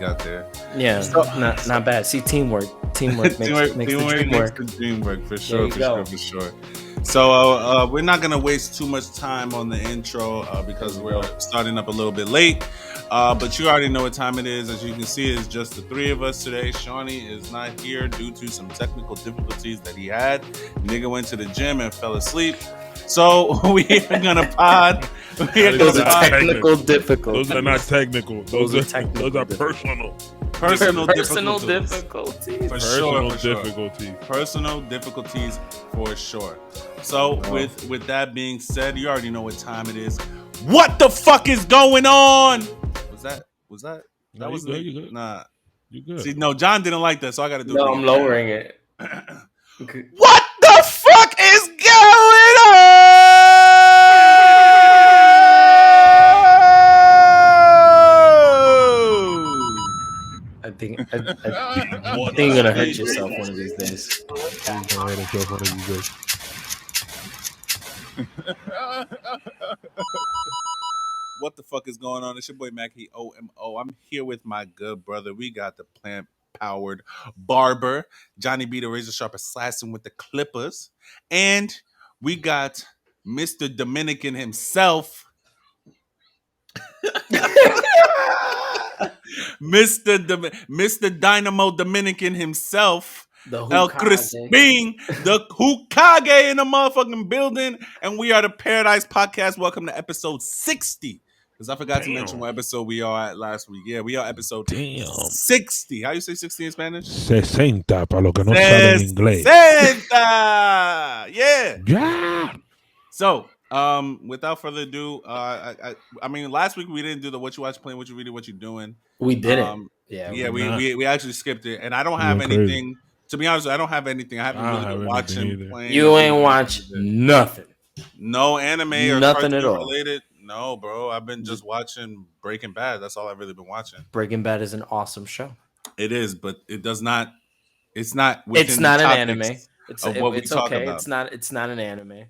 got there. Yeah, so, not bad. See, teamwork makes the dream work. The dream work for sure. So we're not gonna waste too much time on the intro because we're starting up a little bit late. But you already know what time it is. As you can see, it's just the three of us today. Shawnee is not here due to some technical difficulties that he had. Nigga went to the gym and fell asleep. So we are gonna pod. Those are technical difficulties. Those are not technical. Those are personal. Personal difficulties. For sure. Personal difficulties for sure. So with that being said, you already know what time it is. What the fuck is going on? Was that? That was good. Nah. You good. See, no, John didn't like that, so I gotta do it. No, I'm lowering it. Okay. What the fuck is going on? I think you're gonna hurt yourself one of these days. What the fuck is going on? It's your boy Mackie OMO. I'm here with my good brother. We got the plant-powered barber, Johnny B, the razor sharp assassin with the clippers, and we got Mr. Dominican himself. Mr. Dynamo Dominican himself, El Crispin, the Hukage in the motherfucking building, and we are the Paradise Podcast. Welcome to episode 60. Because I forgot to mention what episode we are at last week. Yeah, we are episode 60. How you say 60 in Spanish? 60, para lo que no saben inglés. 60! Yeah. Yeah. So, without further ado, I mean, last week we didn't do the what you watch, playing, what you reading, what you doing. We didn't. We actually skipped it, and I don't have anything. To be honest, I don't have anything. I haven't really been watching. Playing. You ain't watch nothing. No anime or nothing at all related. No, bro. I've been just watching Breaking Bad. That's all I've really been watching. Breaking Bad is an awesome show. It is, but it does not. It's not. It's not an anime. It's okay. About. It's not an anime.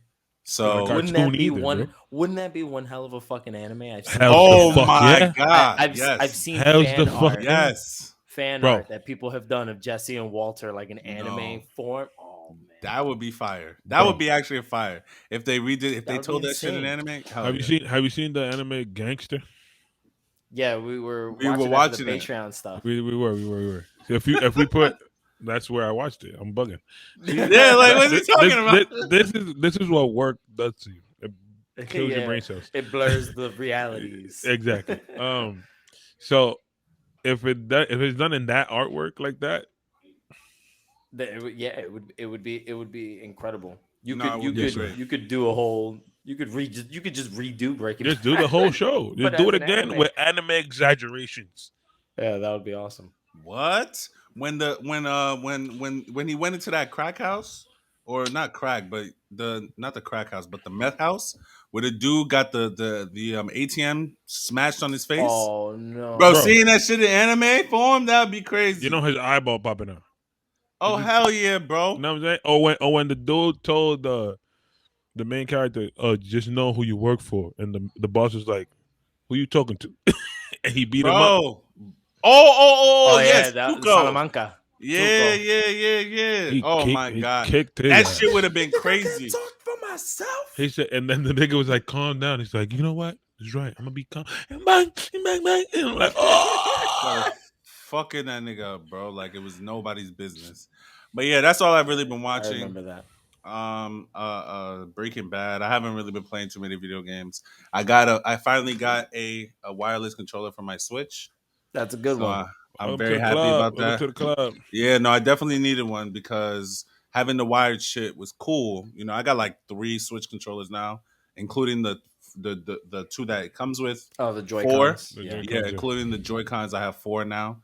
So wouldn't that be one? Wouldn't that be one hell of a fucking anime? I've seen. God! I've seen fan art. Yes. Fan art that people have done of Jesse and Walter, like an anime form. Oh man, that would be fire. That would be actually a fire if they redid. If they told that shit in anime. Have you seen the anime Gangster? Yeah, we were watching the Patreon stuff. We were. So if we put. That's where I watched it. I'm bugging. Yeah, like what's he talking about? This is what work does to you. It kills your brain cells. It blurs the realities. Exactly. So if it's done in that artwork like that, it would be incredible. You could do a whole. You could just redo Breaking Bad. Just do the whole show. Just do it again with anime exaggerations. Yeah, that would be awesome. What? When he went into that crack house, or not crack, but not the crack house, but the meth house, where the dude got the ATM smashed on his face. Oh no, bro! Seeing that shit in anime form, that would be crazy. You know his eyeball popping out. Oh hell yeah, bro! You know what I'm saying? When the dude told the main character, just know who you work for, and the boss was like, "Who you talking to?" And he beat him up. Oh, yes, Salamanca. Yeah. My God, that shit would have been crazy. Talk for myself. He said, and then the nigga was like, "Calm down." He's like, "You know what? He's right. I'm gonna be calm." And bang. And I'm like, "Oh, fucking that nigga up, bro!" Like it was nobody's business. But yeah, that's all I've really been watching. I remember that. Breaking Bad. I haven't really been playing too many video games. I finally got a wireless controller for my Switch. That's a good one. I'm very happy about that. Welcome to the club. Yeah, no, I definitely needed one because having the wired shit was cool. You know, I got like 3 Switch controllers now, including the 2 that it comes with. Oh, the Joy-Cons. 4. Yeah, including the Joy-Cons. I have 4 now.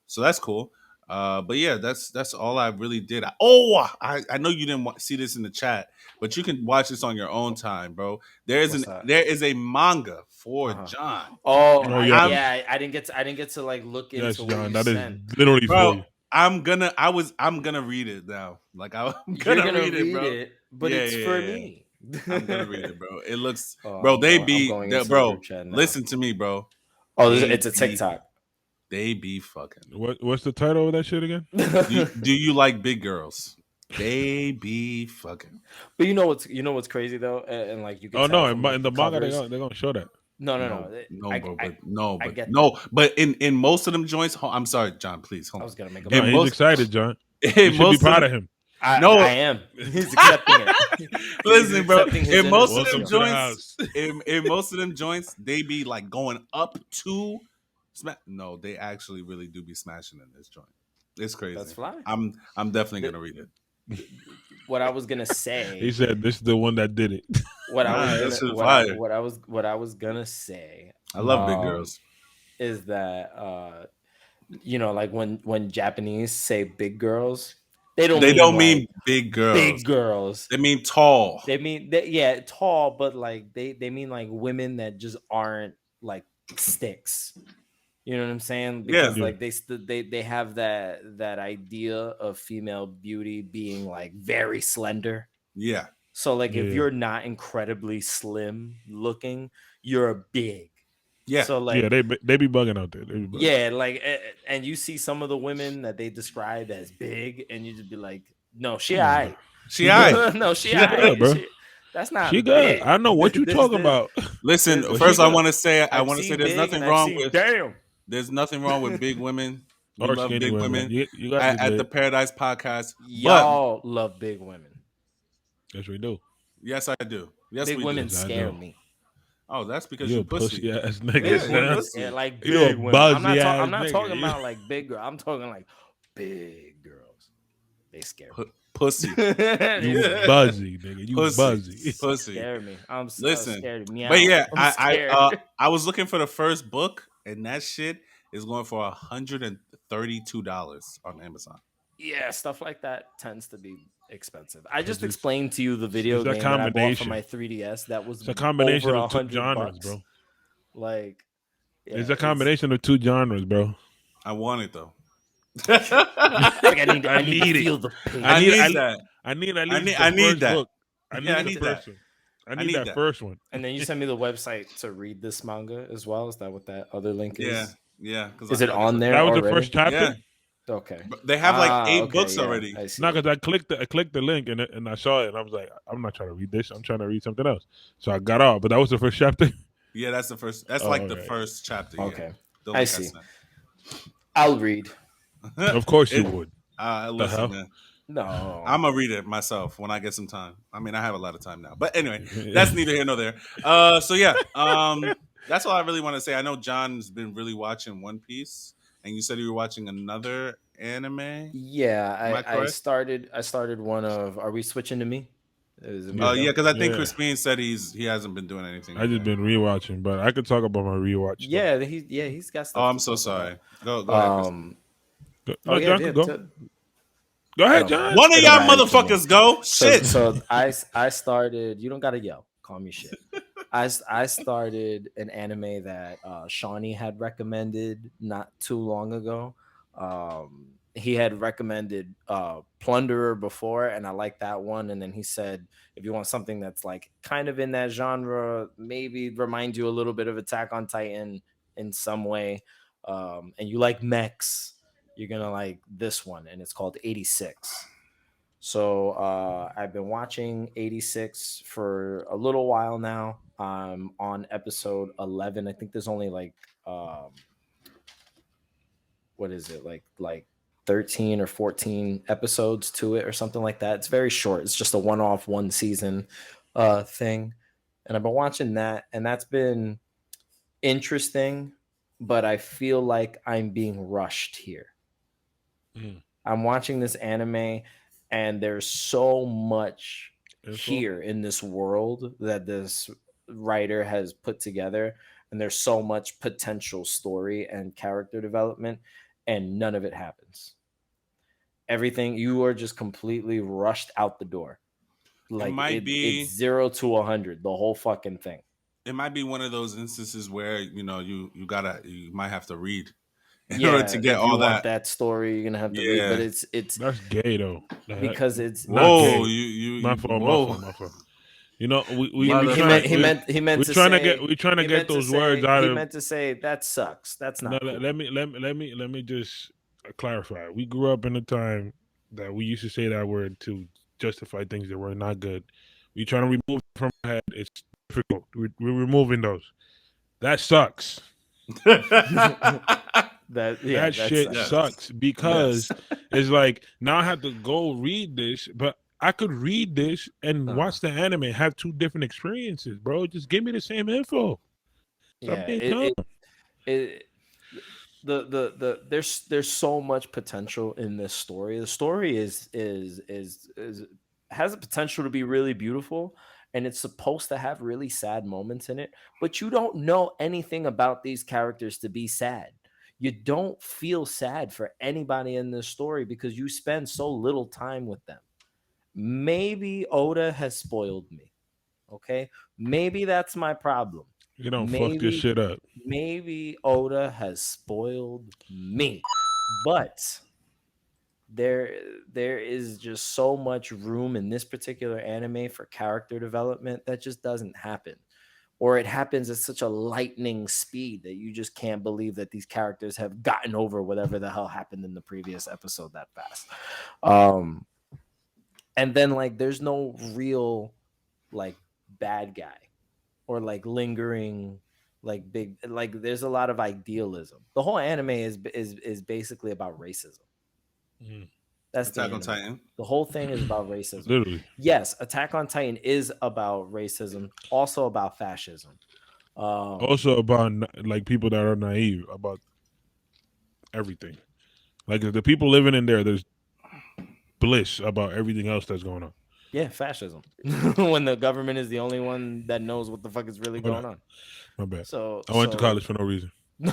So that's cool. But yeah, that's all I really did. I know you didn't see this in the chat, but you can watch this on your own time, bro. There is a manga for John. I didn't get to like look into John, what that sent. is literally bro, for you. I'm gonna read it now. Like I'm gonna read it, bro. But it's for me. I'm gonna read it, bro. It looks, bro. Listen to me, bro. Oh, it's a TikTok. They be fucking. What's the title of that shit again? do you like big girls? They be fucking. But you know what's crazy though, and like you can. Oh no, in the manga they're gonna show that. But in most of them joints, I'm sorry, John. Please, hold on. I was gonna make. He's excited, John. You should be proud of him. I am. He's accepting it. Listen, bro. In most of them joints, in most of them joints, they be like going up to. No, they actually really do be smashing in this joint. It's crazy. That's fly. I'm definitely gonna read it. What I was gonna say. He said this is the one that did it. What I was gonna say. I love big girls. Is that like when Japanese say big girls, they don't mean big girls. Big girls. They mean tall. They mean tall, but like they mean like women that just aren't like sticks. You know what I'm saying? Because like they have that idea of female beauty being like very slender. Yeah. So like if you're not incredibly slim looking, you're big. Yeah. So like they be bugging out there. Yeah, like and you see some of the women that they describe as big, and you just be like, no, she alright. She alright. No, she alright, bro. That's not. She good. I know what you talking about. Listen, first I want to say there's nothing wrong with. Damn. There's nothing wrong with big women. We love big women. You at the Paradise Podcast. Y'all love big women. Yes, we do. Yes, I do. Yes, big women scare me. Oh, that's because you're pussy ass nigga. Yeah, like big women. I'm not talking about like big girls. I'm talking like big girls. They scare me. Pussy. You buzzy, nigga. You buzzy. Pussy. Scare me. I'm so scared. Meow. But yeah, I was looking for the first book, and that shit is going for $132 on Amazon. Yeah, stuff like that tends to be expensive. I just explained to you the video game that I bought for my 3DS. That was a combination of two genres, bro. Like, it's a combination of two genres, bro. I want it though. Like I need to feel the pain. I need that. I need that. I need that first one. And then you send me the website to read this manga as well. Is that what that other link is? Yeah. Is it on there? That was already? The first chapter. Yeah. Okay. They have like 8 books already. No, because I clicked the link and I saw it and I was like, I'm not trying to read this. I'm trying to read something else. So I got off. But that was the first chapter. Yeah, that's the first. That's the first chapter. Okay, yeah. I see. I'll read. Of course you would. Listen, man. No, I'm gonna read it myself when I get some time. I mean, I have a lot of time now, but anyway, that's neither here nor there. So yeah, that's all I really want to say. I know John's been really watching One Piece, and you said you were watching another anime. Yeah, I started one of. Are we switching to me? Yeah, because I think Crispin said he hasn't been doing anything. I just been rewatching, but I could talk about my rewatch. Yeah, he's got stuff. Oh, I'm so sorry. Go ahead. Go ahead, John. One of y'all motherfuckers go. Shit. So I started. You don't gotta yell. Call me shit. I started an anime that Shawnee had recommended not too long ago. He had recommended Plunderer before, and I liked that one. And then he said, if you want something that's like kind of in that genre, maybe remind you a little bit of Attack on Titan in some way, and you like mechs, you're gonna like this one, and it's called 86. So I've been watching 86 for a little while now. I'm on episode 11. I think there's only like what is it, like 13 or 14 episodes to it or something like that. It's very short. It's just a one-off, one season thing. And I've been watching that, and that's been interesting, but I feel like I'm being rushed here. I'm watching this anime, and there's so much here in this world that this writer has put together, and there's so much potential story and character development, and none of it happens. Everything, you are just completely rushed out the door. Like it's 0 to 100, the whole fucking thing. It might be one of those instances where you might have to read in order to get all that story. You're gonna have to read, but it's that's gay though. Because it's whoa, my fault. You know, he meant to say we're trying to get those words out of. He meant to say that sucks. That's not. No, cool. let me just clarify. We grew up in a time that we used to say that word to justify things that were not good. We trying to remove it from our head. It's difficult. We're removing those. That sucks. that shit sucks because it's like now I have to go read this, but I could read this and watch the anime and have two different experiences, bro. Just give me the same info. There's so much potential in this story. The story is has the potential to be really beautiful, and it's supposed to have really sad moments in it, but you don't know anything about these characters to be sad. You don't feel sad for anybody in this story because you spend so little time with them. Maybe Oda has spoiled me. Okay? Maybe that's my problem. You don't fuck this shit up. Maybe Oda has spoiled me. But there is just so much room in this particular anime for character development that just doesn't happen. Or it happens at such a lightning speed that you just can't believe that these characters have gotten over whatever the hell happened in the previous episode that fast. And then like there's no real like bad guy or like lingering like big like there's a lot of idealism. The whole anime is basically about racism. That's Attack on Titan. The whole thing is about racism. Literally. Yes, Attack on Titan is about racism, also about fascism. Also about like people that are naive about everything. Like the people living in there's bliss about everything else that's going on. Yeah, fascism. When the government is the only one that knows what the fuck is really going on. My bad. So I went to college for no reason. No.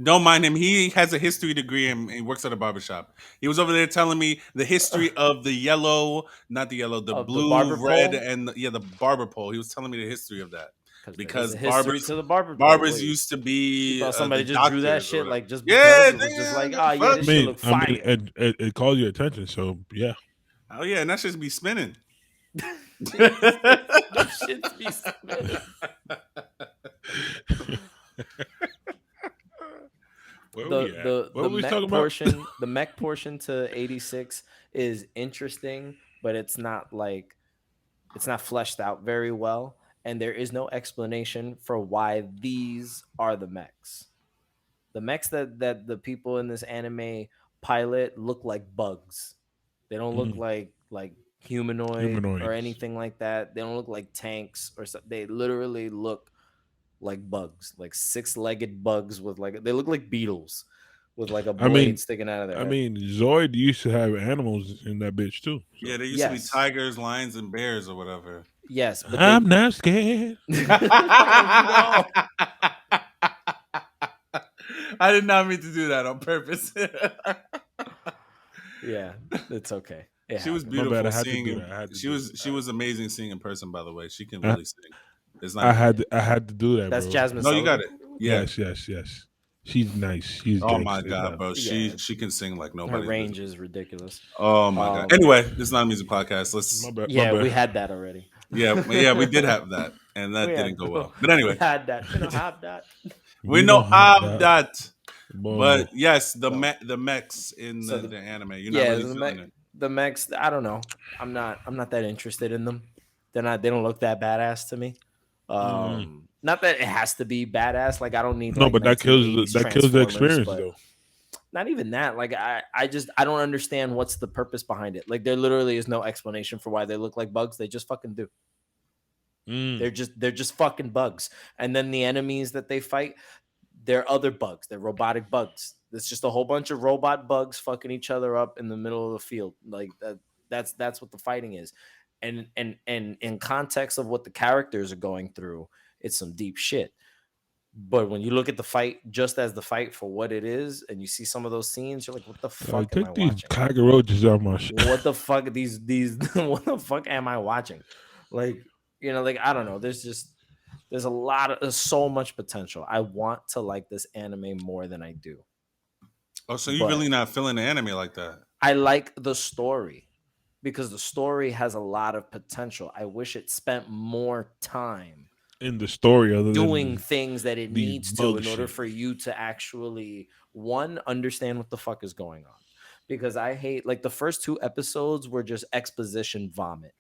Don't mind him. He has a history degree and he works at a barbershop. He was over there telling me the history of the yellow, not the yellow, the blue, the red, pole? And the barber pole. He was telling me the history of that. Because barbers used to be somebody just drew that shit like just because it was just like this shit look fire. It calls your attention, so yeah. Oh yeah, and that should be spinning. That shit be spinning. The mech portion to 86 is interesting, but it's not fleshed out very well, and there is no explanation for why these are the mechs. The mechs that the people in this anime pilot look like bugs. They don't look like humanoid or anything like that. They don't look like tanks or something. They literally look like bugs, like 6-legged bugs with they look like beetles with like a blade sticking out of their head. I mean, Zoid used to have animals in that bitch too. So. Yeah, there used to be tigers, lions, and bears or whatever. Yes, but I'm not scared. I did not mean to do that on purpose. Yeah, it's okay. She was beautiful seeing. She was amazing seeing in person. By the way, she can really sing. I had to do that. That's bro. Jasmine. No, you got it. Yeah. Yes. She's nice. She's my god, bro. She can sing like nobody. Her range is ridiculous. Oh my god. Anyway, this is not a music podcast. Let's. My bad. We had that already. Yeah, we did have that, and that didn't go well. But anyway, we had that. We don't have that. We don't have that. But yes, the mechs in the anime. You're not really feeling it. The mechs, I don't know. I'm not that interested in them. They don't look that badass to me. Not that it has to be badass. Like I don't need. No, but that kills the experience though. Not even that. Like I don't understand what's the purpose behind it. Like there literally is no explanation for why they look like bugs. They just fucking do. They're just fucking bugs. And then the enemies that they fight, they're other bugs. They're robotic bugs. It's just a whole bunch of robot bugs fucking each other up in the middle of the field. Like that's what the fighting is. And in context of what the characters are going through, it's some deep shit. But when you look at the fight just as the fight for what it is, and you see some of those scenes, you're like, what the fuck am I watching? These cockroaches out my shit. What the fuck these what the fuck am I watching? Like, I don't know. There's so much potential. I want to like this anime more than I do. Oh, so you're really not feeling the anime like that? I like the story. because the story has a lot of potential. I wish it spent more time in the story other doing than things that it these needs to bug in order shit. for you to actually, one, understand what the fuck is going on. Because I hate, like, the first 2 episodes were just exposition vomit.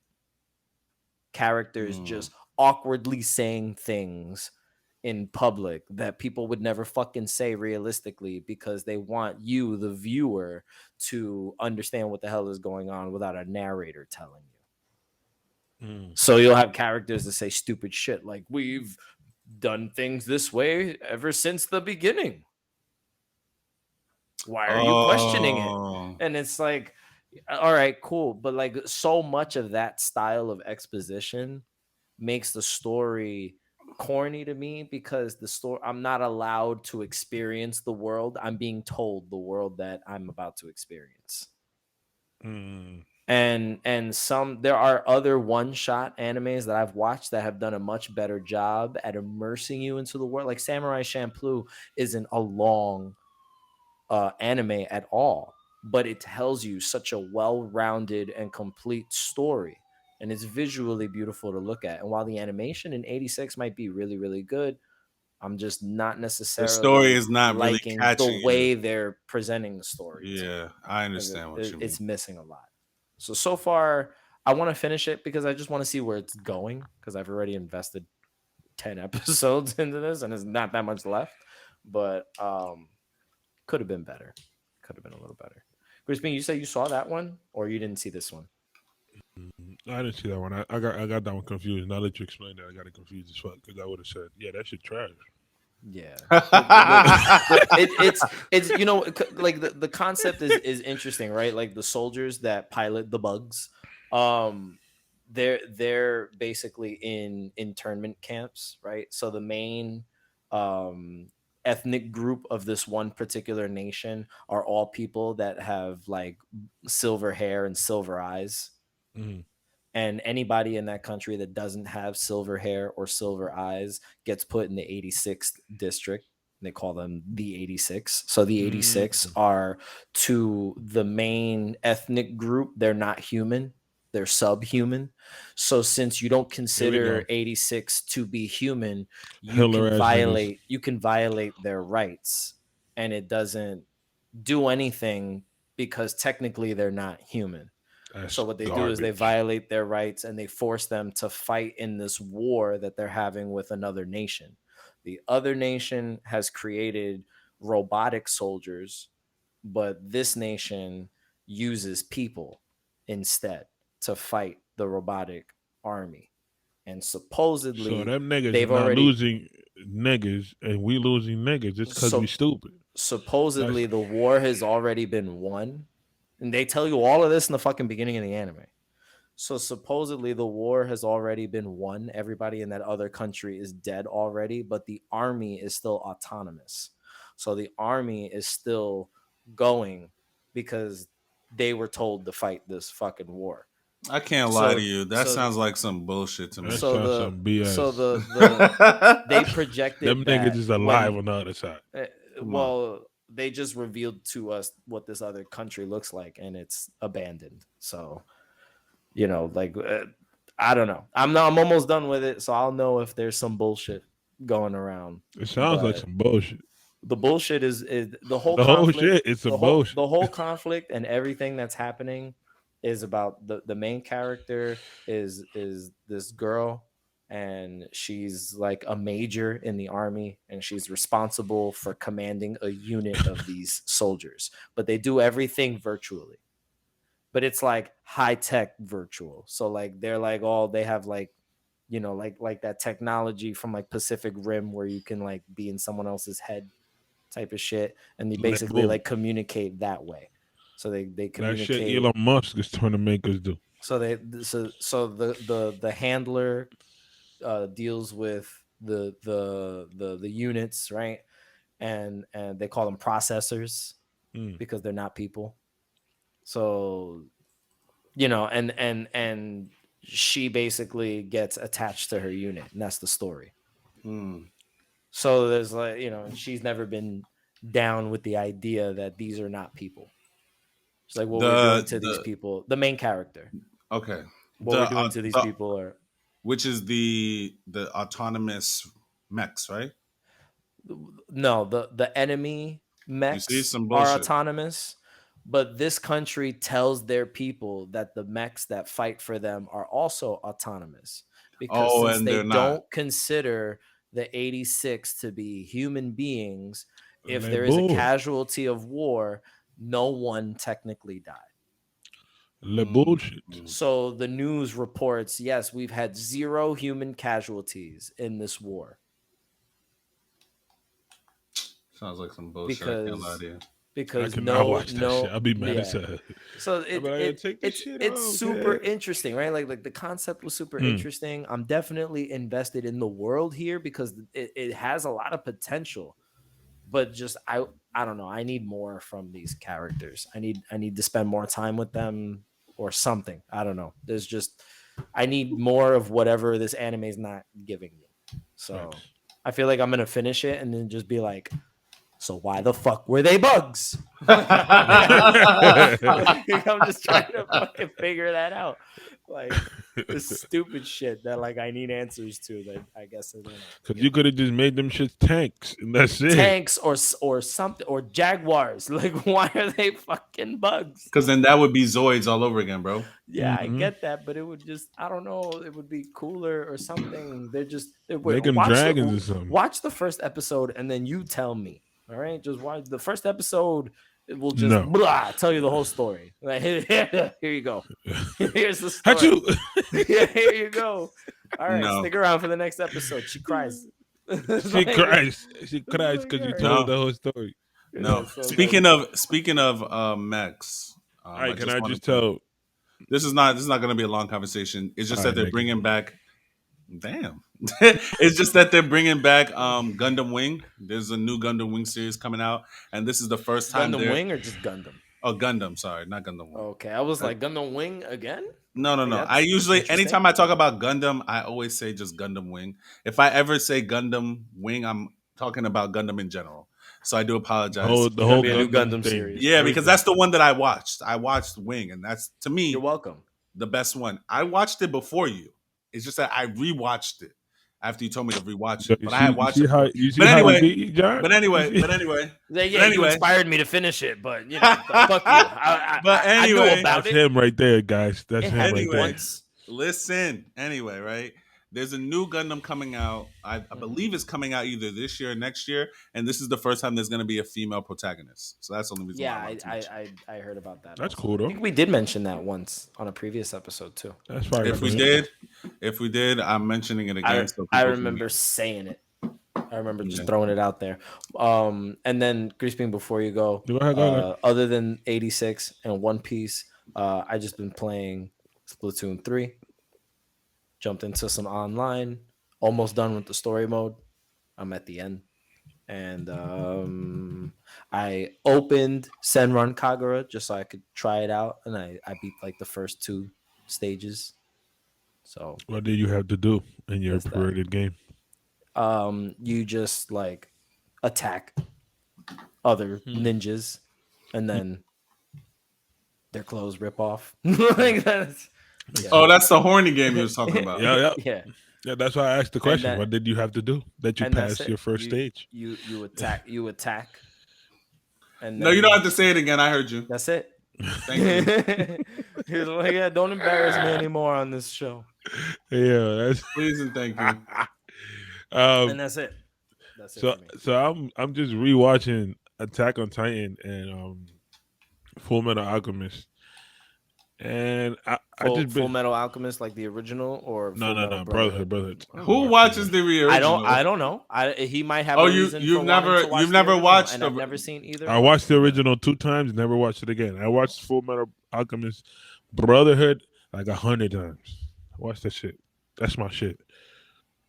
Characters just awkwardly saying things in public that people would never fucking say realistically, because they want you, the viewer, to understand what the hell is going on without a narrator telling you. So you'll have characters that say stupid shit like, we've done things this way ever since the beginning. Why are you questioning it? And it's like, all right, cool. But like, so much of that style of exposition makes the story corny to me, because the story, I'm not allowed to experience the world. I'm being told the world that I'm about to experience. And some, there are other one-shot animes that I've watched that have done a much better job at immersing you into the world. Like Samurai Champloo isn't a long anime at all, but it tells you such a well-rounded and complete story, and it's visually beautiful to look at. And while the animation in 86 might be really, really good, I'm just not necessarily, the story is not really liking catching the way they're presenting the story. Yeah, I understand what you mean. It's missing a lot. So far, I want to finish it because I just want to see where it's going, because I've already invested 10 episodes into this and there's not that much left. But could have been better. Could have been a little better. Crispin, you say you saw that one, or you didn't see this one? I didn't see that one. I got that one confused. Now that you explained that, I got it confused as fuck, because I would have said, yeah, that shit trash. Yeah, it's you know, like the concept is interesting, right? Like the soldiers that pilot the bugs, they're basically in internment camps, right? So the main ethnic group of this one particular nation are all people that have like silver hair and silver eyes. And anybody in that country that doesn't have silver hair or silver eyes gets put in the 86th district. They call them the 86. So the 86 are, to the main ethnic group, they're not human, they're subhuman. So since you don't consider 86 to be human, you can violate their rights, and it doesn't do anything because technically they're not human. So what they do is they violate their rights and they force them to fight in this war that they're having with another nation. The other nation has created robotic soldiers, but this nation uses people instead to fight the robotic army. And supposedly, so them niggas they've not already losing niggas, and we losing niggas just because we stupid. Supposedly, the war has already been won. And they tell you all of this in the fucking beginning of the anime. So supposedly the war has already been won. Everybody in that other country is dead already, but the army is still autonomous. So the army is still going because they were told to fight this fucking war. I can't lie to you. That sounds like some bullshit to me. That sounds some BS. So they projected them niggas is alive on the other side. Well, they just revealed to us what this other country looks like, and it's abandoned. So, you know, like I don't know. I'm almost done with it, so I'll know if there's some bullshit going around. It sounds like some bullshit. The bullshit is the whole shit. It's some bullshit. The whole conflict and everything that's happening is about the main character is this girl, and she's like a major in the army, and she's responsible for commanding a unit of these soldiers, but they do everything virtually. But it's like high tech virtual. So like they're like they have like, you know, like that technology from like Pacific Rim where you can like be in someone else's head type of shit, and they basically like communicate that way. So they communicate. That shit Elon Musk is trying to make us do. So the handler deals with the units, right? And they call them processors because they're not people. So, you know, and she basically gets attached to her unit, and that's the story. So there's like, you know, she's never been down with the idea that these are not people. It's like what we're doing to these people. The main character. Okay. What we're doing to these people are. Which is the autonomous mechs, right? No, the enemy mechs are autonomous, but this country tells their people that the mechs that fight for them are also autonomous because since they don't consider the 86 to be human beings, if there is a casualty of war, no one technically died. Bullshit. So the news reports, yes, we've had 0 human casualties in this war. Sounds like some bullshit. I can't lie to you. Because watch that shit. I'll be mad as hell. So it's super interesting, right? Like the concept was super interesting. I'm definitely invested in the world here because it has a lot of potential. But just I don't know. I need more from these characters. I need to spend more time with them or something. I don't know. I need more of whatever this anime is not giving me. So I feel like I'm gonna finish it and then just be like, so why the fuck were they bugs? I'm just trying to fucking figure that out. Like this stupid shit that like I need answers to that I guess because you could have just made them shit tanks and that's it. Tanks or something or jaguars. Like why are they fucking bugs? Because then that would be Zoids all over again, bro. Yeah, I get that, but it would just I don't know. It would be cooler or something. They're just make them dragons or something. Watch the first episode and then you tell me. All right, just watch the first episode. It will just tell you the whole story. Like, here you go. Here's the story. Here you go. All right, stick around for the next episode. She cries. She cries because you told the whole story. No. Speaking of mechs. All right, can I just tell? This is not going to be a long conversation. It's just that they're bringing back. Damn. It's just that they're bringing back Gundam Wing. There's a new Gundam Wing series coming out, and this is the first time. Gundam Wing or just Gundam? Oh, Gundam. Sorry, not Gundam Wing. Okay, I was like Gundam Wing again. No. I usually, anytime I talk about Gundam, I always say just Gundam Wing. If I ever say Gundam Wing, I'm talking about Gundam in general. So I do apologize. The whole new Gundam series. Yeah, because that's the one that I watched. I watched Wing, and that's to me. You're welcome. The best one. I watched it before you. It's just that I rewatched it after you told me to rewatch it. But I had watched it. But anyway. You inspired me to finish it, but you know, fuck you. But anyway, I know about that's him right there, guys. That's him right there. Listen, anyway, right? There's a new Gundam coming out. I believe it's coming out either this year or next year, and this is the first time there's going to be a female protagonist. So that's the only reason. Yeah, I heard about that. That's cool though. I think we did mention that once on a previous episode too. That's fine. If we did, I'm mentioning it again. I remember saying it. I remember just throwing it out there. And then Greasebean, before you go, other than 86 and One Piece, I just been playing Splatoon 3. Jumped into some online, almost done with the story mode. I'm at the end. And I opened Senran Kagura just so I could try it out. And I beat like the first 2 stages. So what did you have to do in your perverted game? You just like attack other ninjas and then their clothes rip off. Like that's... Yeah. Oh, that's the horny game you was talking about. Yeah. That's why I asked the question. What did you have to do that you passed your first stage? You attack. And no, you don't have to say it again. I heard you. That's it. Thank you. He was like, "Yeah, don't embarrass me anymore on this show." Yeah, please and thank you. And that's it. That's it. So I'm just rewatching Attack on Titan and Full Metal Alchemist. And Full Metal Alchemist, like the original, or no, Brotherhood. Who watches the original? I don't know. He might have. You've never watched, and I've never seen either. I watched the original 2 times, never watched it again. I watched Full Metal Alchemist Brotherhood like 100 times. I watched that shit. That's my shit.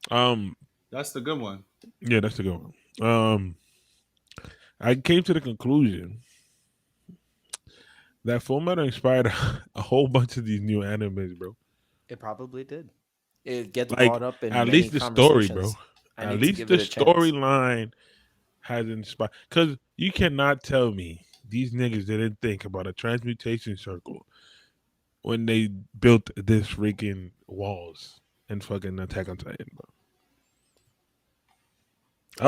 That's the good one. Yeah, that's the good one. I came to the conclusion that Full Metal inspired a whole bunch of these new animes, bro. It probably did. It gets brought up in at least the story, bro. At least the storyline has inspired. Because you cannot tell me these niggas didn't think about a transmutation circle when they built this freaking walls and fucking Attack on Titan, bro.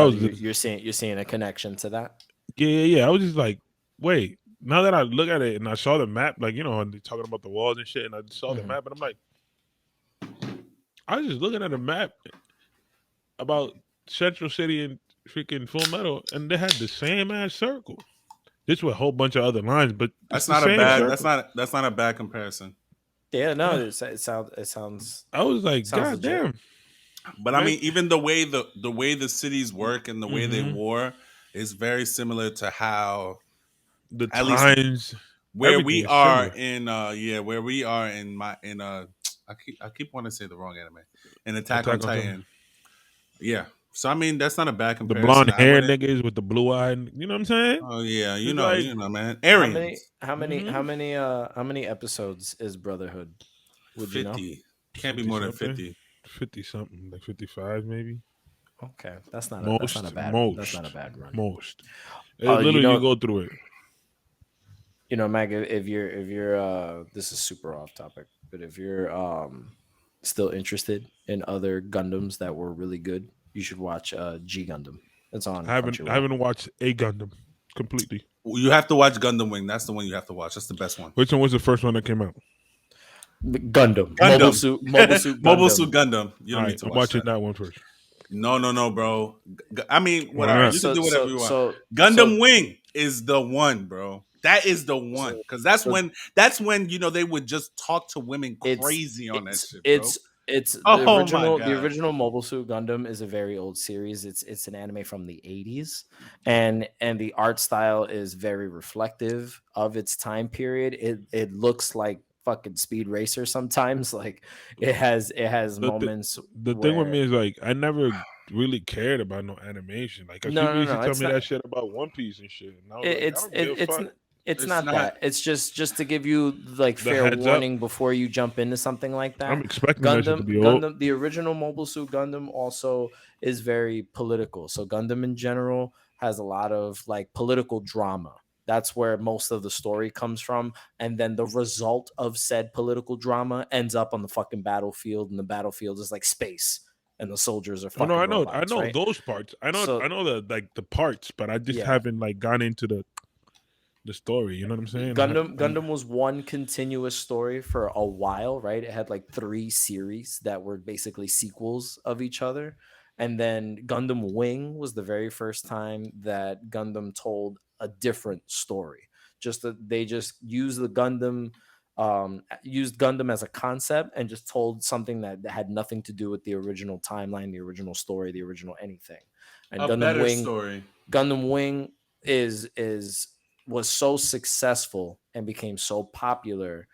You're seeing a connection to that. Yeah. I was just like, wait. Now that I look at it and I saw the map, like, you know, and they're talking about the walls and shit, and I saw the map, and I'm like, I was just looking at a map about Central City and freaking Full Metal, and they had the same ass circle. This with a whole bunch of other lines, but that's not a bad. Circle. That's not a bad comparison. Yeah, no, it sounds. I was like, God damn. But I mean, even the way the cities work and the way they war is very similar to how the times where we are in where we are in I keep wanting to say the wrong anime in Attack on Titan. Yeah. So I mean, that's not a bad comparison. The blonde hair niggas with the blue eye, you know what I'm saying? Oh yeah, you know, man. Aryans. How many episodes is Brotherhood? Would 50. You know? Can't be more than 50. 50 something, like 55 maybe. Okay, that's not a bad run. Most. Literally, you go through it. You know, Mag, if you're this is super off topic, but if you're still interested in other Gundams that were really good, you should watch G Gundam. It's on. I haven't watched a Gundam completely. You have to watch Gundam Wing. That's the one you have to watch. That's the best one. Which one was the first one that came out? Gundam. Mobile Suit Gundam. You don't need to watch that one first. No, bro. I mean, whatever. You can do whatever you want. Gundam Wing is the one, bro. That is the one, because that's when you know they would just talk to women crazy on that shit, bro. It's the original Mobile Suit Gundam is a very old series. It's an anime from the 80s, and the art style is very reflective of its time period. It looks like fucking Speed Racer sometimes. Like it has moments. The thing with me is like I never really cared about no animation. Like people used to tell me that shit about One Piece and shit. And it's not that. It's just to give you like fair warning before you jump into something like that. I'm expecting Gundam to be old. The original Mobile Suit Gundam also is very political. So Gundam in general has a lot of like political drama. That's where most of the story comes from. And then the result of said political drama ends up on the fucking battlefield, and the battlefield is like space. And the soldiers are fucking robots, I know right? Those parts. I know the parts, but I just haven't like gone into the story, you know what I'm saying? Gundam was one continuous story for a while, right? It had like 3 series that were basically sequels of each other. And then Gundam Wing was the very first time that Gundam told a different story. Just that they just used Gundam as a concept and just told something that had nothing to do with the original timeline, the original story, the original anything. And Gundam Wing was so successful and became so popular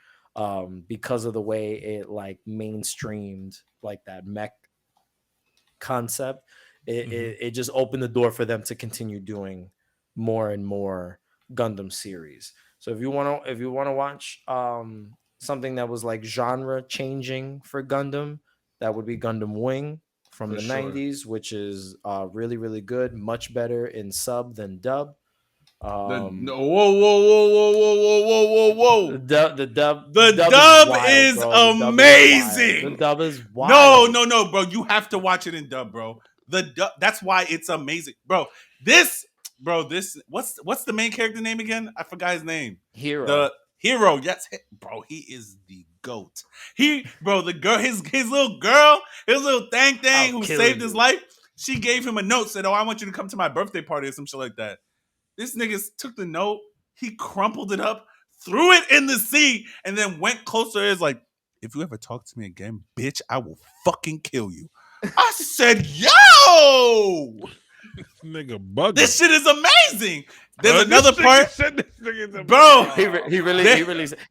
because of the way it like mainstreamed like that mech concept. It just opened the door for them to continue doing more and more Gundam series. So if you want to watch something that was like genre changing for Gundam, that would be Gundam Wing from the 90s, which is really, really good, much better in sub than dub. Whoa! The dub is amazing. The dub is wild. No, bro. You have to watch it in dub, bro. That's why it's amazing, bro. This what's the main character name again? I forgot his name. Hero. The Hero. Yes, bro. He is the GOAT. The girl, his little girl, his little thing who saved his life. She gave him a note, said, "Oh, I want you to come to my birthday party," or some shit like that. This nigga took the note, he crumpled it up, threw it in the sea, and then went closer. It's like, if you ever talk to me again, bitch, I will fucking kill you. I said, yo! Nigga bugging. This shit is amazing. There's another part. Bro. He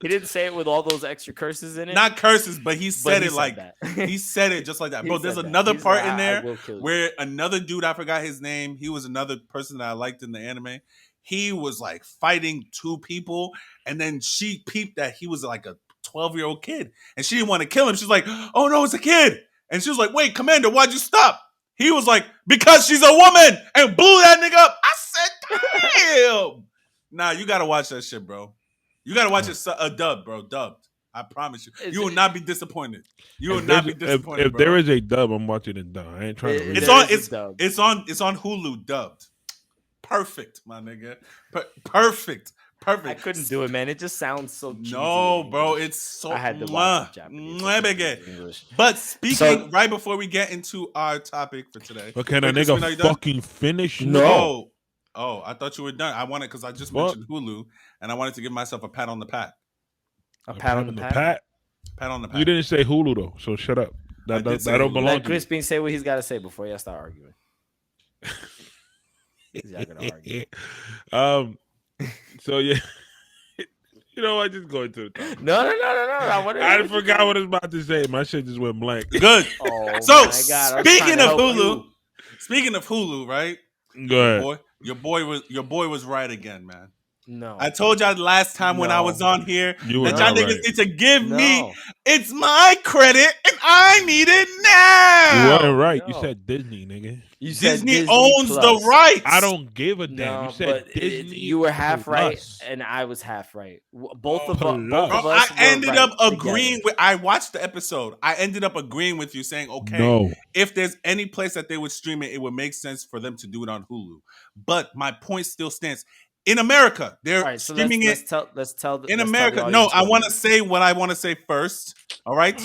didn't say it with all those extra curses in it. Not curses, but he said it like that. He said it just like that. Bro, there's another part in there where another dude, I forgot his name. He was another person that I liked in the anime. He was like fighting 2 people, and then she peeped that he was like a 12-year-old kid, and she didn't want to kill him. She's like, "Oh no, it's a kid." And she was like, "Wait, Commander, why'd you stop?" He was like, "Because she's a woman," and blew that nigga up. I said, "Damn, Nah, you gotta watch that shit, bro. You gotta watch it dubbed, bro. Dubbed. I promise you. You will not be disappointed. You will not be disappointed, if bro. there is a dub, I'm watching it dub. I ain't trying to read it's on Hulu dubbed. Perfect, my nigga. Perfect. I couldn't do it, man. It just sounds so cheesy. No, bro, it's so. I had to watch it Japanese. English. But speaking, right before we get into our topic for today, can a nigga fucking finish? No. Oh, I thought you were done. I wanted because I just mentioned Hulu, and I wanted to give myself a pat on the pat. A pat on the pat. Pat on the pat. You didn't say Hulu though, so shut up. That don't belong. Let Crispin say what he's got to say before y'all start arguing. Y'all gonna argue. So yeah, you know what? Just go into the topic. No. I forgot what I was about to say. My shit just went blank. Good. Oh, so my God. speaking of Hulu, right? Go ahead. Your boy was right again, man. No, I told y'all last time when I was on here that y'all niggas need to give me it's my credit and I need it now. You weren't right. You said Disney, nigga. You said Disney owns the rights. I don't give a damn. You said Disney. You were half right, and I was half right. Both of us. I ended up agreeing with. I watched the episode. I ended up agreeing with you, saying, "Okay, if there's any place that they would stream it, it would make sense for them to do it on Hulu." But my point still stands. In America, they're streaming it. Let's tell in America. No, I want to say what I want to say first. All right.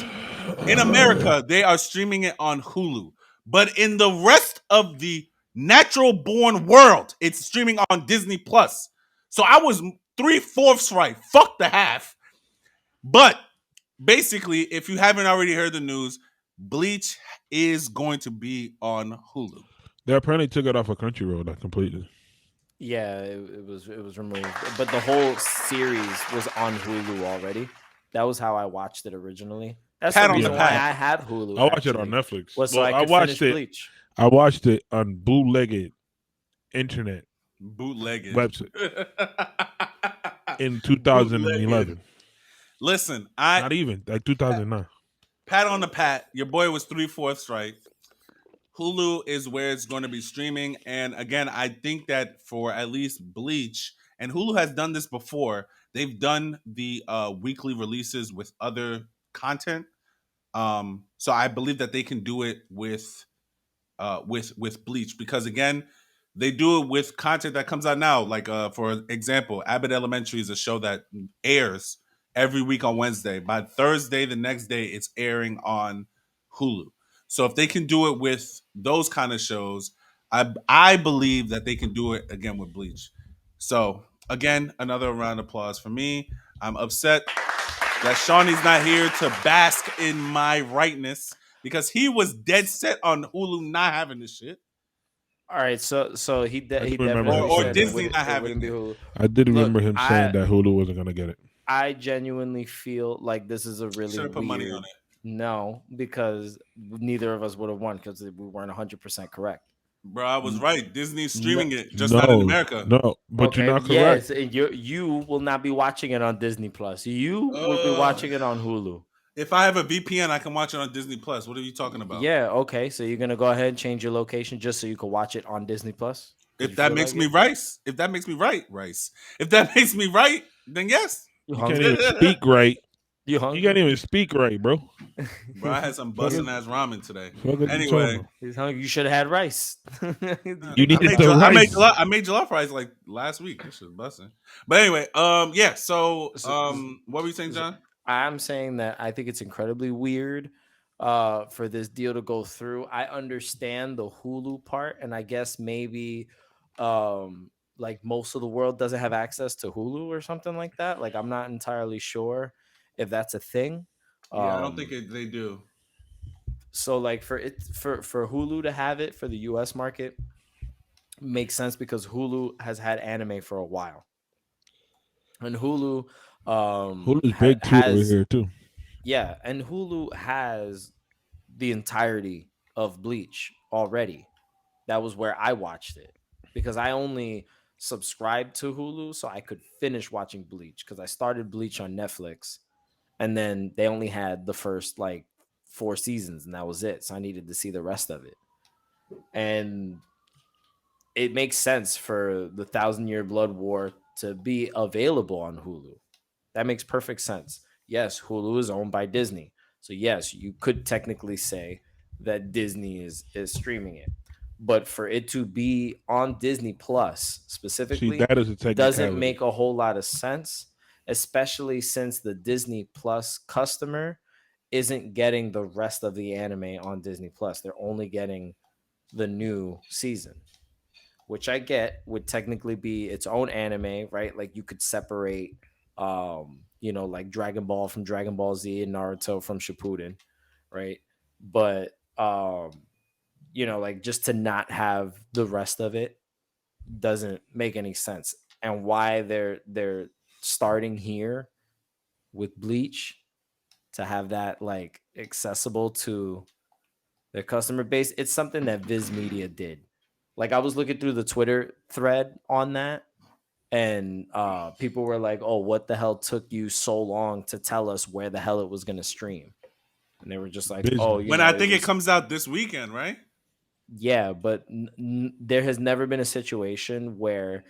In America, they are streaming it on Hulu. But in the rest of the natural born world, it's streaming on Disney Plus. So I was 3/4 right. Fuck the half. But basically, if you haven't already heard the news, Bleach is going to be on Hulu. They apparently took it off of Crunchyroll completely. Yeah, it was removed. But the whole series was on Hulu already. That was how I watched it originally. That's the reason why I have Hulu. I watched it on Netflix. I watched it. Bleach. I watched it on bootlegged internet. Bootlegged website in 2011. Listen, not even like 2009. Pat on the pat. Your boy was 3/4 right. Hulu is where it's going to be streaming, and again, I think that for at least Bleach, and Hulu has done this before. They've done the weekly releases with other content. So I believe that they can do it with Bleach because again, they do it with content that comes out now. Like for example, Abbott Elementary is a show that airs every week on Wednesday. By Thursday, the next day, it's airing on Hulu. So if they can do it with those kind of shows, I believe that they can do it again with Bleach. So again, another round of applause for me. I'm upset that Shawnee's not here to bask in my rightness because he was dead set on Hulu not having this shit. All right, so he definitely or Disney not having it. I did remember him saying that Hulu wasn't gonna get it. I genuinely feel like this is a really should have put money on it. No, because neither of us would have won because we weren't 100% correct. Bro, I was right. Disney's streaming it, just not in America. No, but you're not correct. Yes, and you will not be watching it on Disney Plus. You will be watching it on Hulu. If I have a VPN, I can watch it on Disney Plus. What are you talking about? Yeah, okay. So you're gonna go ahead and change your location just so you can watch it on Disney Plus? If that makes me right, If that makes me right, then yes. You can't even speak right. You can't even speak right, bro. Bro, I had some busting ass ramen today. Anyway, he's hungry. You should have had rice. You needed the rice. I made jollof rice like last week. This shit busting. But anyway, yeah. So, what were you saying, John? I'm saying that I think it's incredibly weird for this deal to go through. I understand the Hulu part, and I guess maybe like most of the world doesn't have access to Hulu or something like that. Like I'm not entirely sure if that's a thing. Yeah, I don't think they do. So like for Hulu to have it for the US market makes sense because Hulu has had anime for a while. And Hulu's big too over here too. Yeah, and Hulu has the entirety of Bleach already. That was where I watched it because I only subscribed to Hulu so I could finish watching Bleach because I started Bleach on Netflix and then they only had the first like 4 seasons and that was it. So I needed to see the rest of it. And it makes sense for the 1,000-Year Blood War to be available on Hulu. That makes perfect sense. Yes, Hulu is owned by Disney. So yes, you could technically say that Disney is streaming it. But for it to be on Disney Plus See, specifically that is a doesn't technicality. make a whole lot of sense, especially since the Disney Plus customer isn't getting the rest of the anime on Disney Plus. They're only getting the new season, which I get would technically be its own anime, right? Like you could separate like Dragon Ball from Dragon Ball Z and Naruto from Shippuden, right? But like just to not have the rest of it doesn't make any sense. And why they're starting here with Bleach to have that like accessible to their customer base, it's something that Viz Media did. Like I was looking through the Twitter thread on that, and people were like, "Oh, what the hell took you so long to tell us where the hell it was going to stream?" And they were just like, Business. "Oh, when I think it comes out this weekend, right?" Yeah, but there has never been a situation where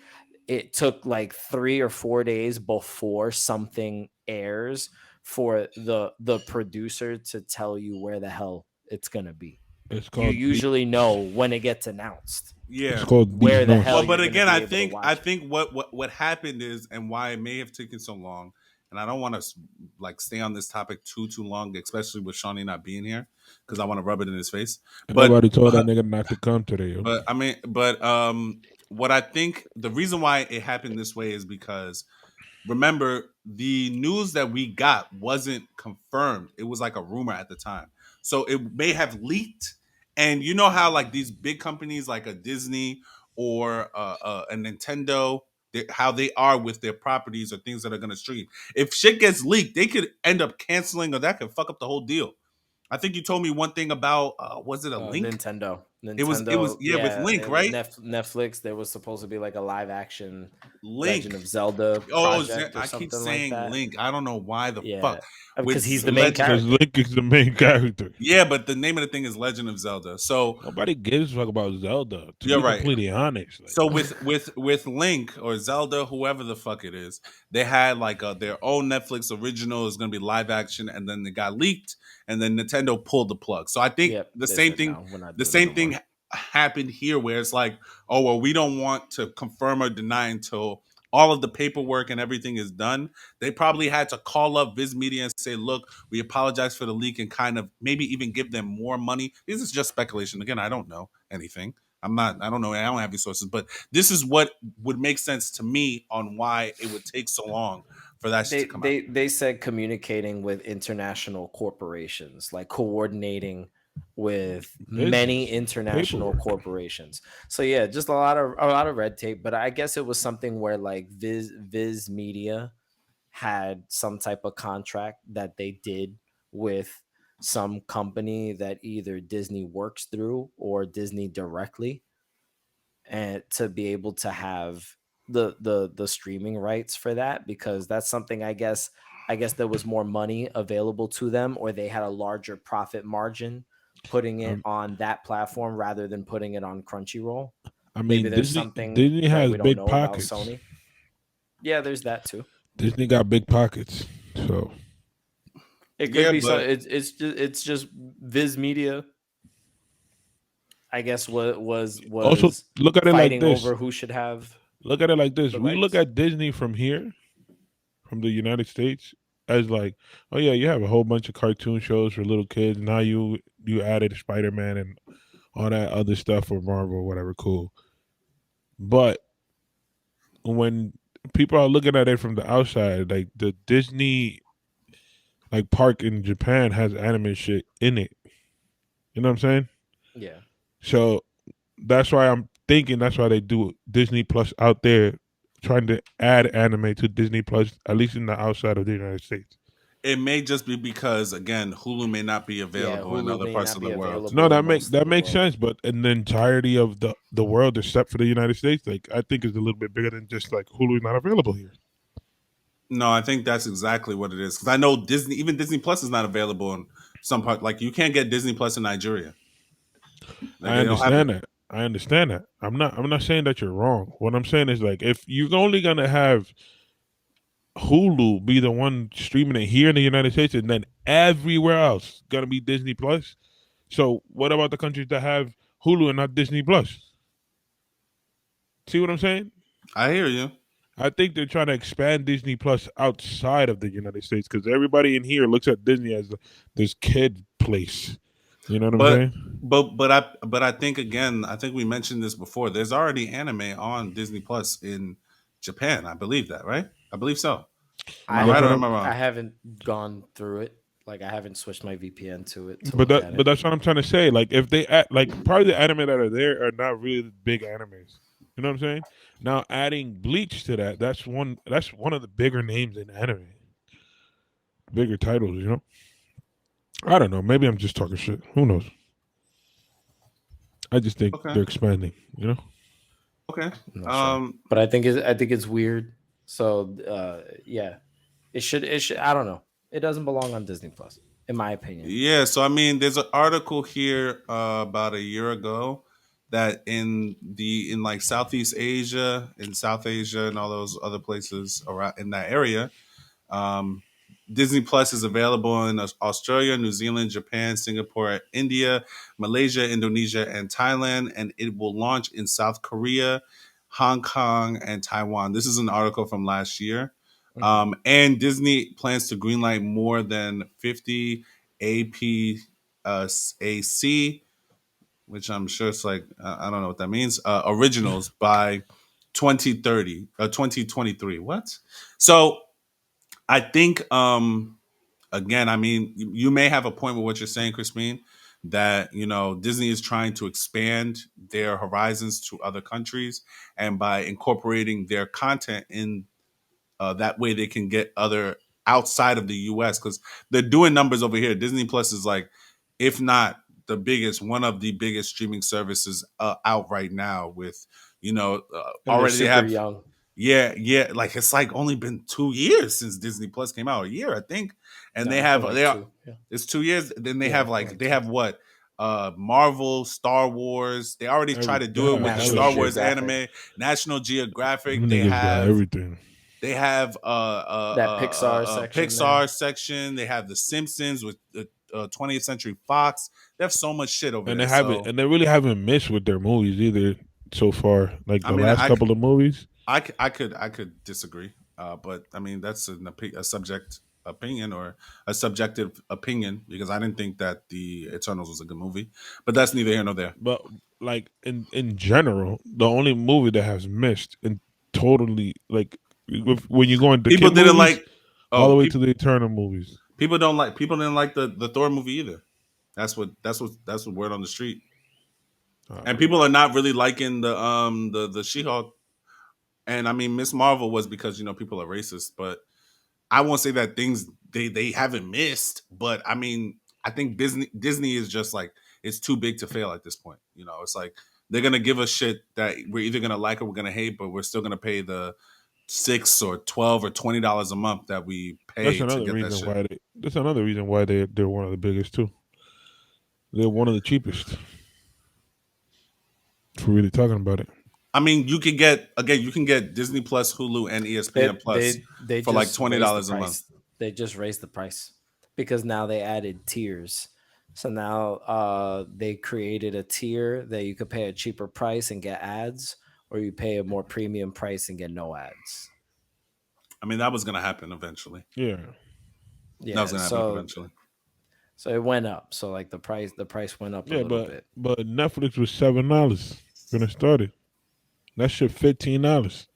it took like 3 or 4 days before something airs for the producer to tell you where the hell it's gonna be. It's You called usually know when it gets announced. Yeah. It's called Where Beast the North. hell Well, but you're again, gonna I be able to think watch I it. think what happened is, and why it may have taken so long, and I don't want to like stay on this topic too long, especially with Shawnee not being here, because I want to rub it in his face. And But nobody told that nigga not to come today. Yo. but I mean, what I think the reason why it happened this way is because remember the news that we got wasn't confirmed. It was like a rumor at the time, so it may have leaked. And you know how like these big companies like a Disney or a Nintendo, how they are with their properties or things that are going to stream. If shit gets leaked, they could end up canceling, or that could fuck up the whole deal. I think you told me one thing about was it a Link? Nintendo. It was with Link, right? Netflix. There was supposed to be like a live action Link. Legend of Zelda Oh, project or I keep something saying like that. Link. I don't know why the fuck. Because he's the main Because character. Link is the main character. Yeah, but the name of the thing is Legend of Zelda. So Nobody gives a fuck about Zelda. To You're be right. completely honest. Like, so with Link or Zelda, whoever the fuck it is, they had like their own Netflix original is going to be live action, and then it got leaked, and then Nintendo pulled the plug. So I think the same thing. The same thing happened here, where it's like, oh well, we don't want to confirm or deny until all of the paperwork and everything is done. They probably had to call up Viz Media and say, look, we apologize for the leak, and kind of maybe even give them more money. This is just speculation. Again, I don't know anything. I don't know. I don't have any sources, but this is what would make sense to me on why it would take so long for that shit to come out. They said communicating with international corporations, like coordinating with many international corporations. So yeah, just a lot of red tape. But I guess it was something where like Viz Media had some type of contract that they did with some company that either Disney works through or Disney directly, and to be able to have the streaming rights for that, because that's something I guess there was more money available to them, or they had a larger profit margin putting it on that platform rather than putting it on Crunchyroll. I mean, maybe there's something Disney has we don't big know pockets. about Sony. Yeah, there's that too. Disney got big pockets, so it could be. So it's just Viz Media, I guess, was also look at it like this. over who should have. Look at it like this. We look at Disney from here, from the United States, as like, oh yeah, you have a whole bunch of cartoon shows for little kids. Now you added Spider-Man and all that other stuff for Marvel or whatever, cool. But when people are looking at it from the outside, like the Disney like park in Japan has anime shit in it. You know what I'm saying? Yeah. So that's why I'm thinking that's why they do Disney Plus out there, trying to add anime to Disney Plus, at least in the outside of the United States. It may just be because, again, Hulu may not be available in other parts of the world. No, that makes sense. But in the entirety of the world, except for the United States, like I think is a little bit bigger than just like Hulu is not available here. No, I think that's exactly what it is. Because I know even Disney Plus is not available in some part. Like you can't get Disney Plus in Nigeria. Like, I understand that. I understand that. I'm not saying that you're wrong. What I'm saying is, like, if you're only gonna have Hulu be the one streaming it here in the United States, and then everywhere else gonna be Disney Plus. So what about the countries that have Hulu and not Disney Plus? See what I'm saying? I hear you. I think they're trying to expand Disney Plus outside of the United States because everybody in here looks at Disney as this kid place. You know what I'm saying? But I think, again, I think we mentioned this before. There's already anime on Disney Plus in Japan. I believe that, right? I believe so. Am I right or am I wrong? I haven't gone through it. Like, I haven't switched my VPN to it. But that's what I'm trying to say. Like, if they like, part of the anime that are there are not really big animes. You know what I'm saying? Now adding Bleach to that, that's one of the bigger names in anime. Bigger titles, you know? I don't know. Maybe I'm just talking shit. Who knows? I just think they're expanding, you know? Okay. Sure. But I think it's weird. So yeah. It should I don't know. It doesn't belong on Disney Plus, in my opinion. Yeah, so I mean, there's an article here about a year ago that in like Southeast Asia, in South Asia, and all those other places around in that area, Disney Plus is available in Australia, New Zealand, Japan, Singapore, India, Malaysia, Indonesia, and Thailand, and it will launch in South Korea, Hong Kong, and Taiwan. This is an article from last year. And Disney plans to greenlight more than 50 APAC, which I'm sure it's like, I don't know what that means, originals by 2023. What? So I think, again, I mean, you may have a point with what you're saying, Crispin, that, you know, Disney is trying to expand their horizons to other countries, and by incorporating their content in that way they can get other outside of the US, because they're doing numbers over here. Disney Plus is like, if not the biggest, one of the biggest streaming services out right now, with, you know, already they have young. Yeah, like it's like only been 2 years since Disney Plus came out, a year, I think. And it's 2 years. Then they have like they have what? Marvel, Star Wars. They already tried to do it with the Star Wars anime, National Geographic. They have everything. They have that Pixar section. They have The Simpsons with the 20th Century Fox. They have so much shit over there. And they really haven't missed with their movies either so far. Like last couple of movies. I could disagree, but I mean that's a subject opinion, or a subjective opinion, because I didn't think that the Eternals was a good movie, but that's neither here nor there. But like in general, the only movie that has missed and totally, like, when you go into people didn't movies, like all the way to the Eternal movies. People didn't like the Thor movie either. That's what word on the street. And people are not really liking the She-Hulk. And I mean, Miss Marvel was because, you know, people are racist, but I won't say that things they haven't missed. But I mean, I think Disney is just like, it's too big to fail at this point. You know, it's like they're gonna give us shit that we're either gonna like or we're gonna hate, but we're still gonna pay the $6 or $12 or $20 a month that we pay. That's another reason why they're one of the biggest too. They're one of the cheapest. If we're really talking about it. I mean, you can get Disney Plus, Hulu, and ESPN Plus for like $20 a month. They just raised the price because now they added tiers. So now they created a tier that you could pay a cheaper price and get ads, or you pay a more premium price and get no ads. I mean, that was going to happen eventually. Yeah, that was going to happen eventually. So it went up. So like the price went up a little bit. But Netflix was $7 when it started. That shit $15.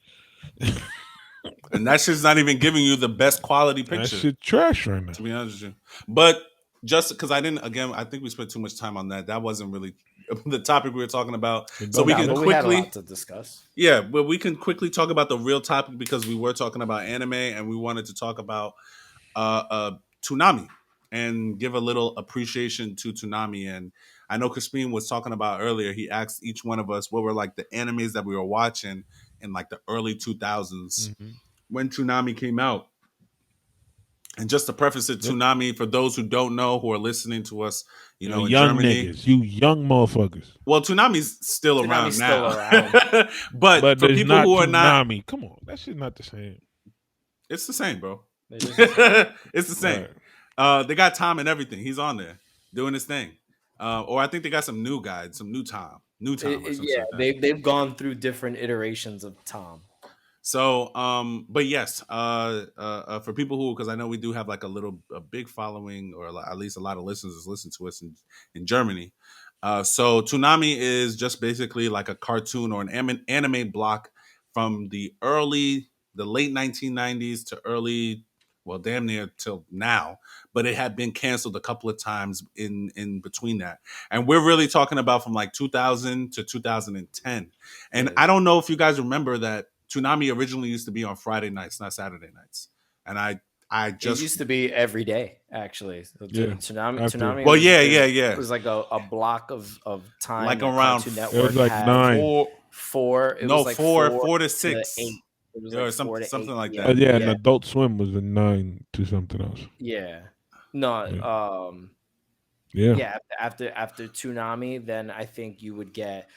And that shit's not even giving you the best quality picture. That shit trash right now, to be honest with you. But just because I think we spent too much time on that. That wasn't really the topic we were talking about. So we can quickly, we had a lot to discuss. Yeah, but we can quickly talk about the real topic, because we were talking about anime and we wanted to talk about Toonami and give a little appreciation to Toonami. And I know Crispin was talking about earlier, he asked each one of us what were like the animes that we were watching in like the early 2000s when Toonami came out. And just to preface it, Toonami, for those who don't know, who are listening to us, in young Germany, niggas, you young motherfuckers. Well, Toonami's still around now, but for there's people not who are Toonami. Come on, that shit's not the same. It's the same, bro. It's the same. Right. They got Tom and everything. He's on there doing his thing. Or I think they got some new guys, some new Tom. Yeah, they've gone through different iterations of Tom. So, but yes, for people who, because I know we do have like a big following, or at least a lot of listeners listen to us in Germany. So Toonami is just basically like a cartoon or an anime block from the late 1990s to early, well, damn near till now, but it had been canceled a couple of times in between that. And we're really talking about from like 2000 to 2010. And I don't know if you guys remember that Toonami originally used to be on Friday nights, not Saturday nights. And it used to be every day, actually. So Toonami. Well, yeah. It was like a block of time, like around. It was like 9, 4. It was like 4 to 6, to 8. It was like something like that. Yeah, and Adult Swim was a 9 to something else. Yeah, no, yeah. After Toonami, then I think you would get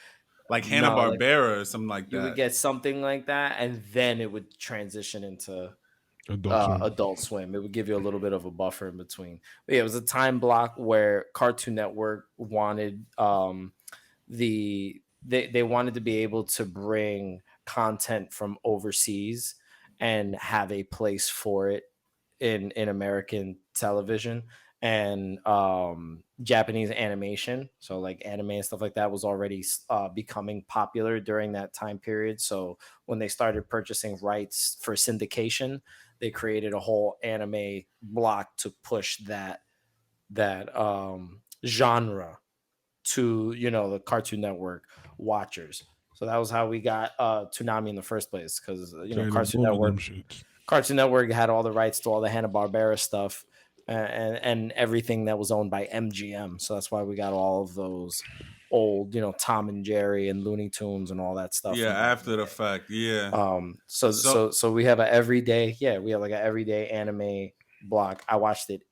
like Hanna-Barbera or something like that. You would get something like that, and then it would transition into Adult Swim. It would give you a little bit of a buffer in between. But yeah, it was a time block where Cartoon Network wanted they wanted to be able to bring content from overseas and have a place for it in American television. And Japanese animation, so like anime and stuff like that, was already becoming popular during that time period. So when they started purchasing rights for syndication, they created a whole anime block to push that genre to the Cartoon Network watchers. So that was how we got Toonami in the first place, because Cartoon Network had all the rights to all the Hanna-Barbera stuff. And everything that was owned by MGM. So that's why we got all of those old, Tom and Jerry and Looney Tunes and all that stuff. Yeah, after the fact. Yeah. So we have an everyday. Yeah, we have like an everyday anime block. I watched it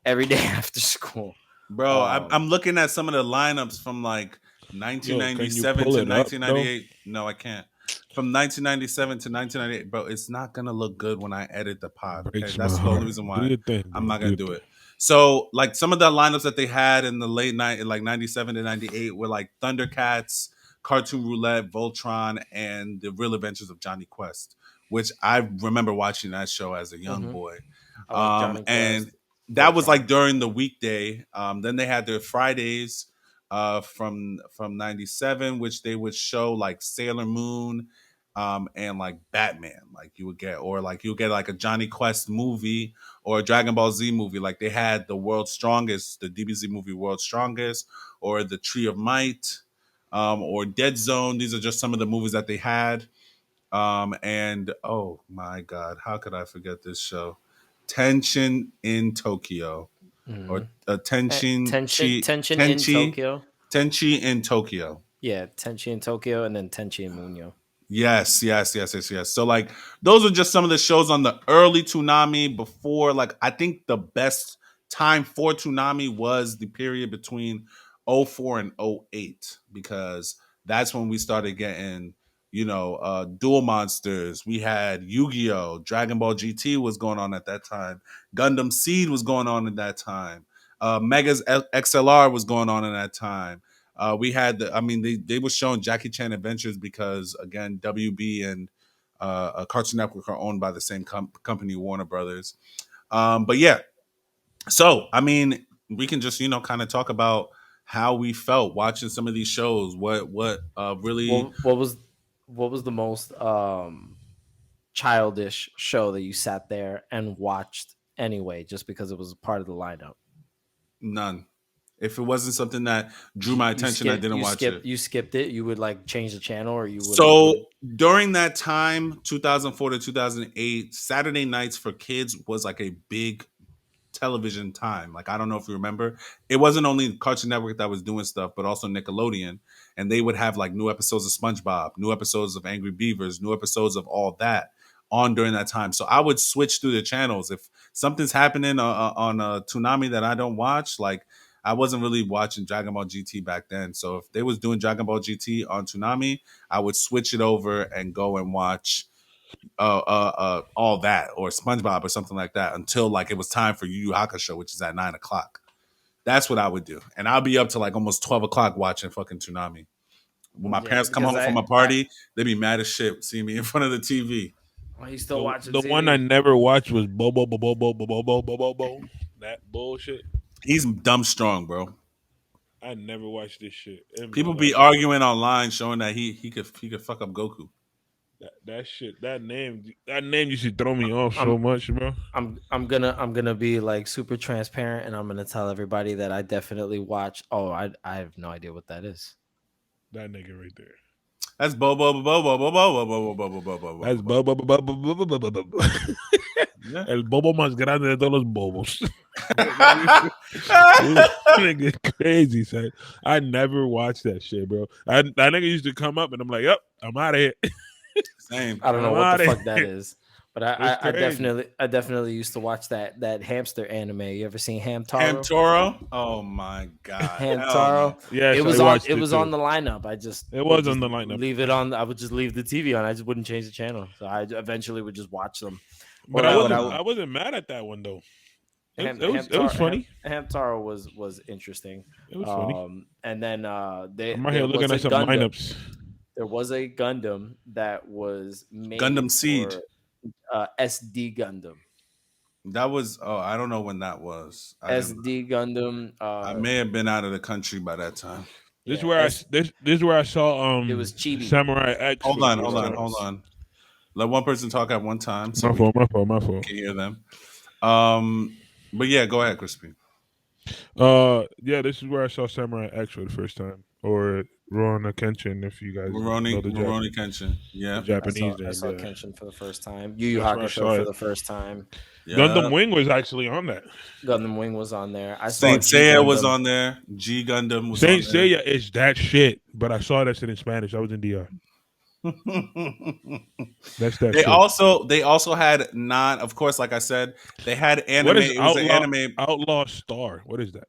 every day after school. Bro, I'm looking at some of the lineups from like 1997 to 1998. No, I can't. From 1997 to 1998, bro, it's not gonna look good when I edit the pod. Okay? That's the only reason why I'm not gonna do it. So, like, some of the lineups that they had in the late night, like 97 to 98, were like Thundercats, Cartoon Roulette, Voltron, and The Real Adventures of Johnny Quest, which I remember watching that show as a young boy. And that was like during the weekday. Then they had their Fridays from 97, which they would show like Sailor Moon and like Batman, like you would get like a Johnny Quest movie or a Dragon Ball Z movie. Like they had the World's Strongest, the DBZ movie World's Strongest, or the Tree of Might, or Dead Zone. These are just some of the movies that they had. And oh my God, how could I forget this show? Tension in Tokyo. Or Tenchi in Tokyo. Tenchi in Tokyo. Yeah, Tenchi in Tokyo, and then Tenchi in Munyo. Yes. So like those are just some of the shows on the early Toonami before. Like I think the best time for Toonami was the period between 04 and 08, because that's when we started getting Duel Monsters. We had Yu-Gi-Oh! Dragon Ball GT was going on at that time. Gundam Seed was going on at that time. Megas XLR was going on at that time. We had they were showing Jackie Chan Adventures because, again, WB and Cartoon Network are owned by the same company, Warner Brothers. But yeah, so I mean, we can just kind of talk about how we felt watching some of these shows. What really what was the most childish show that you sat there and watched anyway, just because it was part of the lineup? None. If it wasn't something that drew my attention, I didn't watch it. You skipped it? You would like change the channel, or you would? So during that time, 2004 to 2008, Saturday nights for kids was like a big television time. Like, I don't know if you remember, it wasn't only Cartoon Network that was doing stuff, but also Nickelodeon. And they would have like new episodes of SpongeBob, new episodes of Angry Beavers, new episodes of all that on during that time. So I would switch through the channels if something's happening on Toonami that I don't watch. Like I wasn't really watching Dragon Ball GT back then, so if they was doing Dragon Ball GT on Toonami, I would switch it over and go and watch all that or SpongeBob or something like that until like it was time for Yu Yu Hakusho, which is at 9:00. That's what I would do, and I'll be up to like almost 12:00 watching fucking Toonami. When my parents come home from a party, they be mad as shit seeing me in front of the TV. Well, he's still watching the TV. one I never watched was Bobo. That bullshit. He's dumb strong, bro. I never watched this shit. People be arguing online, showing that he could fuck up Goku. That shit, that name used to throw me off so much, bro. I'm gonna be like super transparent, and I'm gonna tell everybody that I definitely watch. Oh, I have no idea what that is. That nigga right there. That's Bobo. That's Bobo. El bobo más grande de todos los bobos. Nigga crazy, son. I never watched that shit, bro. That nigga used to come up and I'm like, yep, I'm out of here. Same. I don't know what the fuck that is. But I definitely used to watch that hamster anime. You ever seen Hamtaro? Hamtaro? Oh my god. Hamtaro. Yeah, it was on the lineup. It was on the lineup. Leave it on. I would just leave the TV on. I just wouldn't change the channel. So I eventually would just watch them. But I wasn't mad at that one though. It was funny. Hamtaro was interesting. It was funny. And then I'm right here looking at some lineups. There was a Gundam that was made Gundam Seed. SD Gundam. That was I don't know when that was. SD Gundam. I may have been out of the country by that time. This is where I saw it was Chibi. Samurai X. Hold on. Let one person talk at one time. So my fault. Can hear them. But yeah, go ahead, Crispy. Yeah, this is where I saw Samurai X for the first time, or Rurouni Kenshin, if you guys know the Rurouni Kenshin. Yeah, Japanese. I saw Kenshin for the first time. Yu Yu Hakusho for the first time. Yeah. Gundam Wing was actually on that. Gundam Wing was on there. I saw Saint Seiya was on there. G Gundam was Saint Seiya is that shit, but I saw that shit in Spanish. I was in DR. That's that. They also had of course, like I said, they had anime. What is it was an anime Outlaw Star? What is that?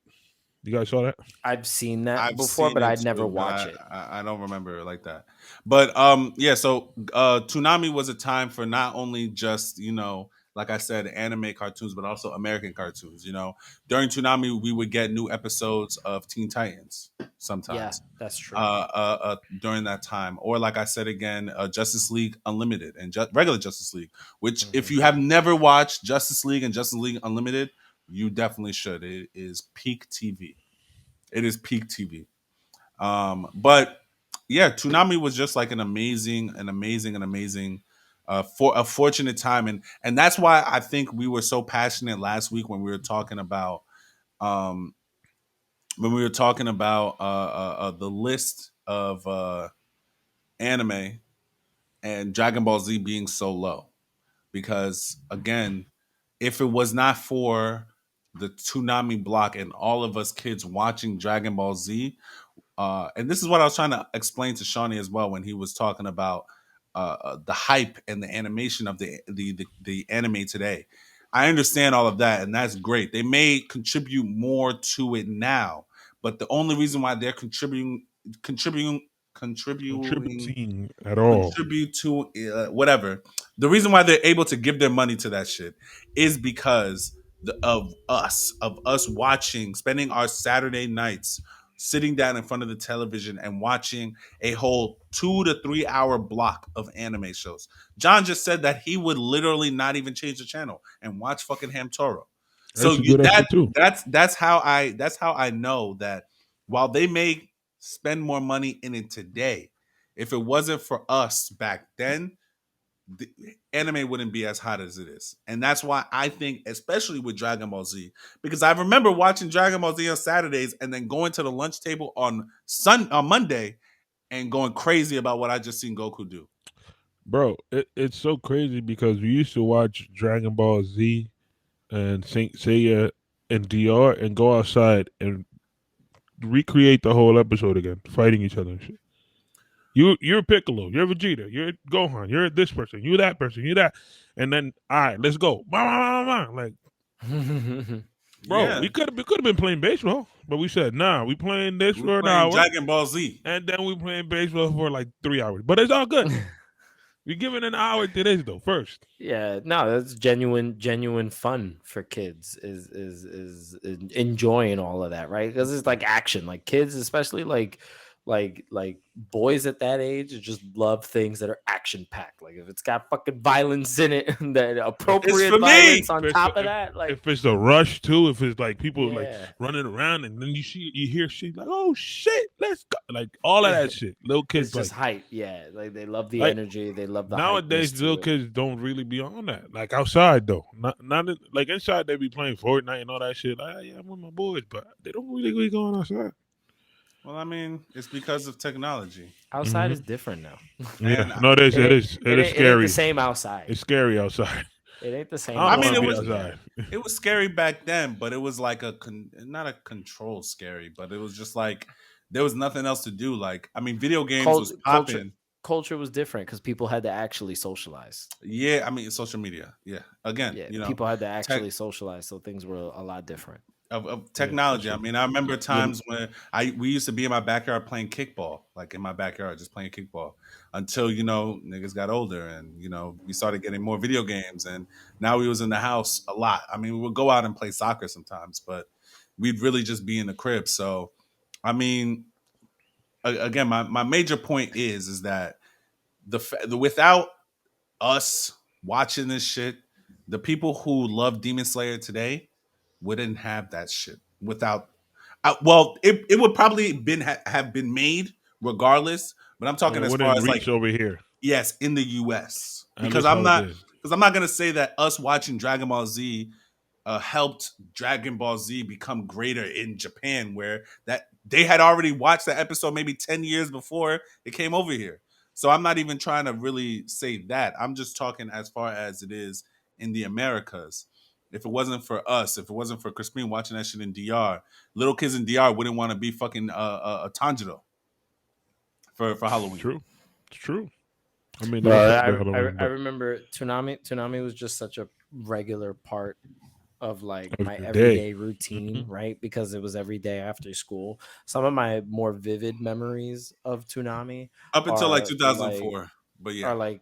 You guys saw that? I've seen that before, but I'd never watch it. I don't remember it like that. But yeah, so Toonami was a time for not only just, like I said, anime cartoons, but also American cartoons. During Toonami, we would get new episodes of Teen Titans sometimes. Yeah, that's true. During that time, or like I said again, Justice League Unlimited and regular Justice League. Which, if you have never watched Justice League and Justice League Unlimited, you definitely should. It is peak TV. It is peak TV. But yeah, Toonami was just like an amazing. For a fortunate time, and that's why I think we were so passionate last week when we were talking about the list of anime and Dragon Ball Z being so low, because again, if it was not for the Toonami block and all of us kids watching Dragon Ball Z, and this is what I was trying to explain to Shawnee as well when he was talking about the hype and the animation of the anime today. I understand all of that, and that's great. They may contribute more to it now, but the only reason why they're contributing at all, contribute to whatever. The reason why they're able to give their money to that shit is because of us watching, spending our Saturday nights sitting down in front of the television and watching a whole 2 to 3 hour block of anime shows. John just said that he would literally not even change the channel and watch fucking Hamtaro. So that's how I know that while they may spend more money in it today, if it wasn't for us back then, the anime wouldn't be as hot as it is. And that's why I think, especially with Dragon Ball Z, because I remember watching Dragon Ball Z on Saturdays and then going to the lunch table on Monday and going crazy about what I just seen Goku do. Bro, it's so crazy because we used to watch Dragon Ball Z and Saint Seiya and DR and go outside and recreate the whole episode again, fighting each other and shit. You're Piccolo, you're Vegeta, you're Gohan, you're this person, you that person, you that, and then all right, let's go. Like, bro, Yeah. we could have been playing baseball, but we said nah, we playing this for an hour, Dragon Ball Z, and then we playing baseball for like 3 hours. But it's all good. We giving an hour to this though first. Yeah, no, that's genuine fun for kids. Is enjoying all of that, right? Because it's like action. Like kids, especially like boys at that age, just love things that are action packed. Like if it's got fucking violence in it, that appropriate violence on top of that. Like if it's a rush too, if it's like people like running around and then you hear shit like, oh shit, let's go, like all of that shit. Little kids it's just like, hype. Yeah, like they love the energy. They love the nowadays. Little kids don't really be on that. Like outside though, not like inside they be playing Fortnite and all that shit. Like yeah, I'm with my boys, but they don't really be going outside. Well, I mean, it's because of technology. Outside is different now. Yeah, no, it is scary. It ain't the same outside. It's scary outside. It ain't the same. I mean, it was scary back then, but it was like not a controlled scary, but it was just like there was nothing else to do. Like, I mean, video games was popping. Culture was different because people had to actually socialize. Yeah, I mean, social media. Yeah, again, people had to actually socialize, so things were a lot different. Of technology. I mean, I remember times when we used to be in my backyard playing kickball, like in my backyard, just playing kickball until, niggas got older and, we started getting more video games and now we was in the house a lot. I mean, we would go out and play soccer sometimes, but we'd really just be in the crib. So, I mean, again, my major point is that the without us watching this shit, the people who love Demon Slayer today wouldn't have that shit without. It would probably have been made regardless. But I'm talking as far as like over here. Yes, in the U.S. Because I'm not gonna say that us watching Dragon Ball Z helped Dragon Ball Z become greater in Japan, where that they had already watched the episode maybe 10 years before it came over here. So I'm not even trying to really say that. I'm just talking as far as it is in the Americas. If it wasn't for us, if it wasn't for Crispin watching that shit in DR, little kids in DR wouldn't want to be fucking Tanjiro for Halloween. It's true. I mean, I remember Toonami was just such a regular part of like my everyday routine, right? Because it was every day after school. Some of my more vivid memories of Toonami up until like 2004. But yeah, or like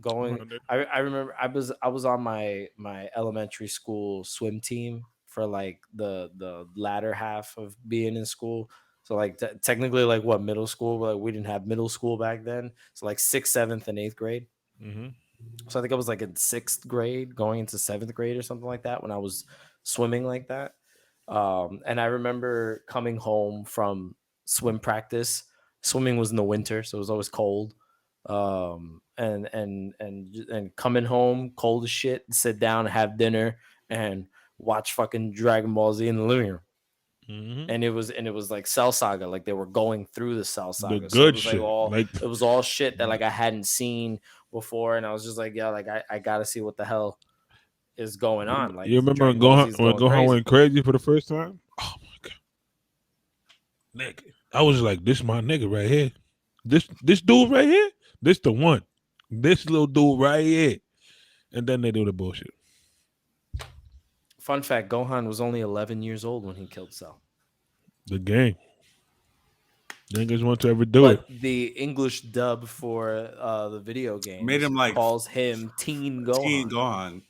going. I remember I was on my elementary school swim team for like the latter half of being in school. So like technically like what middle school, but like, we didn't have middle school back then. So like 6th, 7th, and 8th grade. So I think I was like in 6th grade going into 7th grade or something like that when I was swimming like that. And I remember coming home from swim practice. Swimming was in the winter, so it was always cold. And coming home cold as shit, sit down, have dinner, and watch fucking Dragon Ball Z in the living room. And it was like Cell Saga, like they were going through the Cell Saga. The good shit. It was all shit that like I hadn't seen before, and I was just like, yeah, like I gotta see what the hell is going on. Like you remember when Gohan went crazy for the first time? Oh my god, nigga! I was like, this my nigga right here. This dude right here. This the one. This little dude right here. And then they do the bullshit. Fun fact, Gohan was only 11 years old when he killed Cell. The game. Niggas want to ever do it. The English dub for the video game made him like calls him Teen Gohan. Teen Gohan.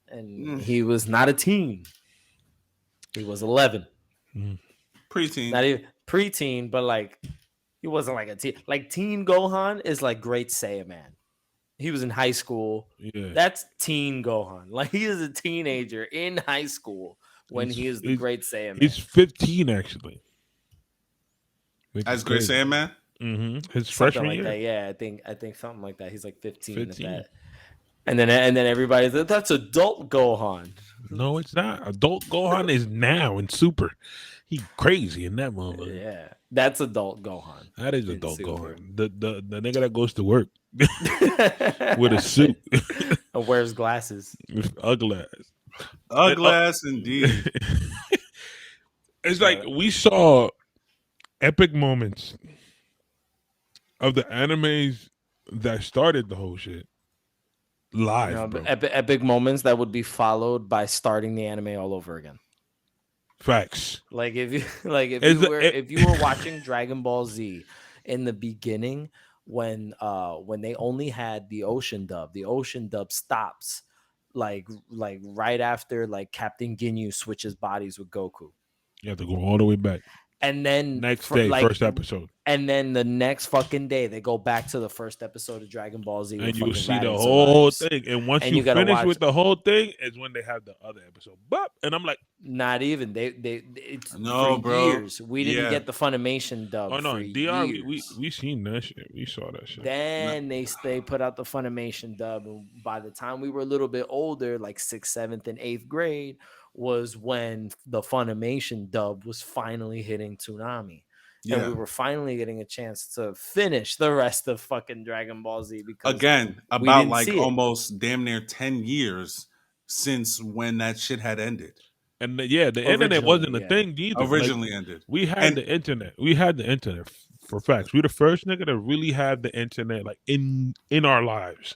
And he was not a teen. He was 11. Preteen. Not even preteen, but like he wasn't like a teen. Like Teen Gohan is like Great Saiyaman. He was in high school. Yeah. That's Teen Gohan. Like he is a teenager in high school when he is the Great Saiyaman. He's 15 actually. As Great Saiyaman? His freshman year. That. Yeah, I think something like that. He's like 15 at that. And then everybody's like, that's adult Gohan. No, it's not. Adult Gohan is now in Super. He crazy in that moment. Yeah, that's adult Gohan. That is adult Gohan. The nigga that goes to work with a suit and wears glasses. Ugly ass indeed. It's like we saw epic moments of the animes that started the whole shit live, No, bro. but epic moments that would be followed by starting the anime all over again. Facts. Like if you if you were watching Dragon Ball Z in the beginning when they only had the ocean dub stops like right after like Captain Ginyu switches bodies with Goku. You have to go all the way back. And then next day, first episode. And then the next fucking day, they go back to the first episode of Dragon Ball Z. And you see the whole thing. And once you finish with the whole thing, is when they have the other episode. But and I'm like, not even no, for bro. Years we didn't get the Funimation dub. Oh no, for DR, years. we seen that shit. We saw that shit. Then they put out the Funimation dub, and by the time we were a little bit older, like 6th, 7th, and 8th grade, was when the Funimation dub was finally hitting Toonami. Yeah. And we were finally getting a chance to finish the rest of fucking Dragon Ball Z because again about like almost damn near 10 years since when that shit had ended. And the internet wasn't a thing either. Originally ended. We had the internet. We had the internet for facts. We the first nigga to really have the internet like in our lives.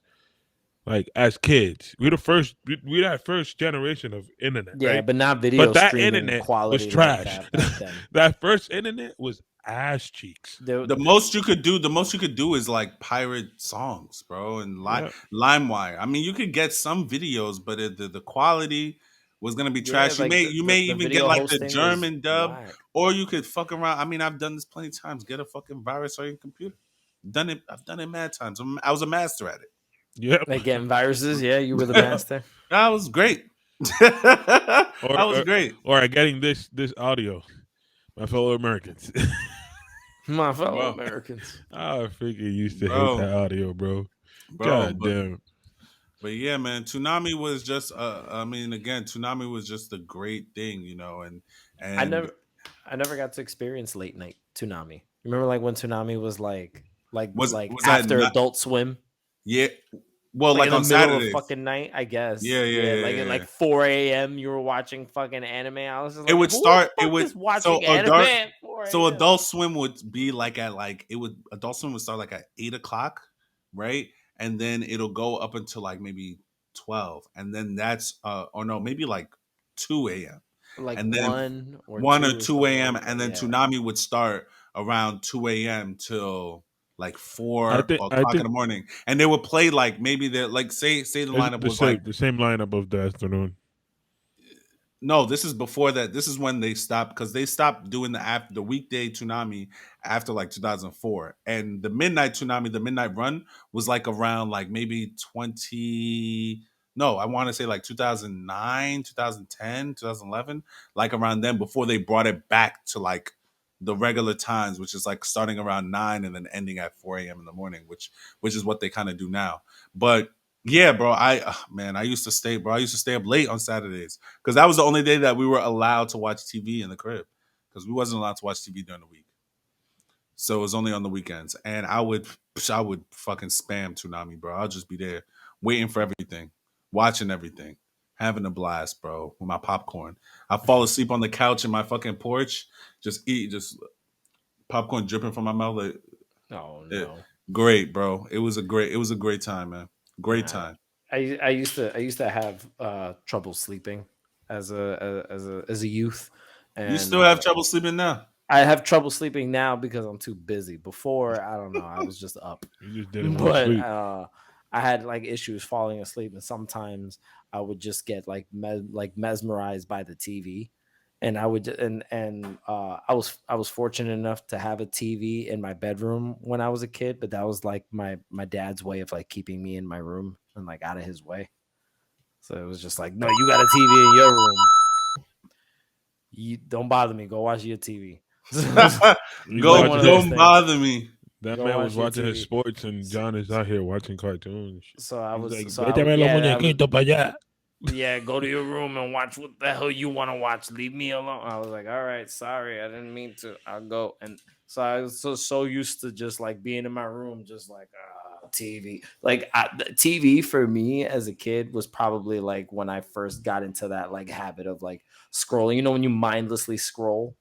Like as kids, we that first generation of internet. Yeah, right? But not video. But that internet was trash. Like that first internet was ass cheeks. The most you could do is like pirate songs, bro, and LimeWire. I mean, you could get some videos, but the quality was gonna be trash. Like you may even get like the German dub, or you could fuck around. I mean, I've done this plenty of times. Get a fucking virus on your computer. I've done it mad times. I was a master at it. Yeah, like getting viruses. Yeah, you were the master. That was great. That was great. Or getting this audio, my fellow Americans. My fellow Americans. I freaking used to hate that audio, bro. God damn. But yeah, man, Toonami was just. I mean, again, Toonami was just a great thing, you know, and I never got to experience late night Toonami. Remember, like when Toonami was like was after Adult Swim. Yeah, well, like in the on middle Saturdays. Of fucking night, I guess. Yeah. Like at 4 a.m. you were watching fucking anime. I was just like, it would start. It would watching anime. So Adult Swim would be like at Adult Swim would start like at 8 o'clock, right? And then it'll go up until like maybe 12, and then that's or no, maybe like 2 a.m. Like and then 1 or 2 a.m. and then Toonami would start around 2 a.m. till like 4 o'clock in the morning, and they would play like maybe they're like say the lineup was like the same lineup of the afternoon. No, this is before that. This is when they stopped because they stopped doing the weekday Toonami after like 2004, and the midnight Toonami, the midnight run was like around like maybe 20. No, I want to say like 2009, 2010, 2011, like around then before they brought it back to like the regular times, which is like starting around 9 and then ending at 4 a.m. in the morning, which is what they kind of do now. But yeah, bro, I used to stay up late on Saturdays because that was the only day that we were allowed to watch TV in the crib because we wasn't allowed to watch TV during the week. So it was only on the weekends. And I would fucking spam Toonami, bro. I'll just be there waiting for everything, watching everything, having a blast, bro, with my popcorn. I fall asleep on the couch in my fucking porch, just popcorn dripping from my mouth. Like, oh no. Great, bro. It was a great time, man. Great time. I used to have trouble sleeping as a youth. And you still have trouble sleeping now? I have trouble sleeping now because I'm too busy. Before, I don't know, I was just up. You just didn't want to sleep. I had like issues falling asleep, and sometimes I would just get like mesmerized by the TV. And I would I was fortunate enough to have a TV in my bedroom when I was a kid, but that was like my dad's way of like keeping me in my room and like out of his way. So it was just like, no, you got a TV in your room. You don't bother me. Go watch your TV. Don't bother me. That man was watching his sports, and John is out here watching cartoons. So I was like, yeah, go to your room and watch what the hell you want to watch. Leave me alone. I was like, all right, sorry, I didn't mean to. I'll go. And so I was so used to just like being in my room, just like TV. Like TV for me as a kid was probably like when I first got into that like habit of like scrolling. You know, when you mindlessly scroll.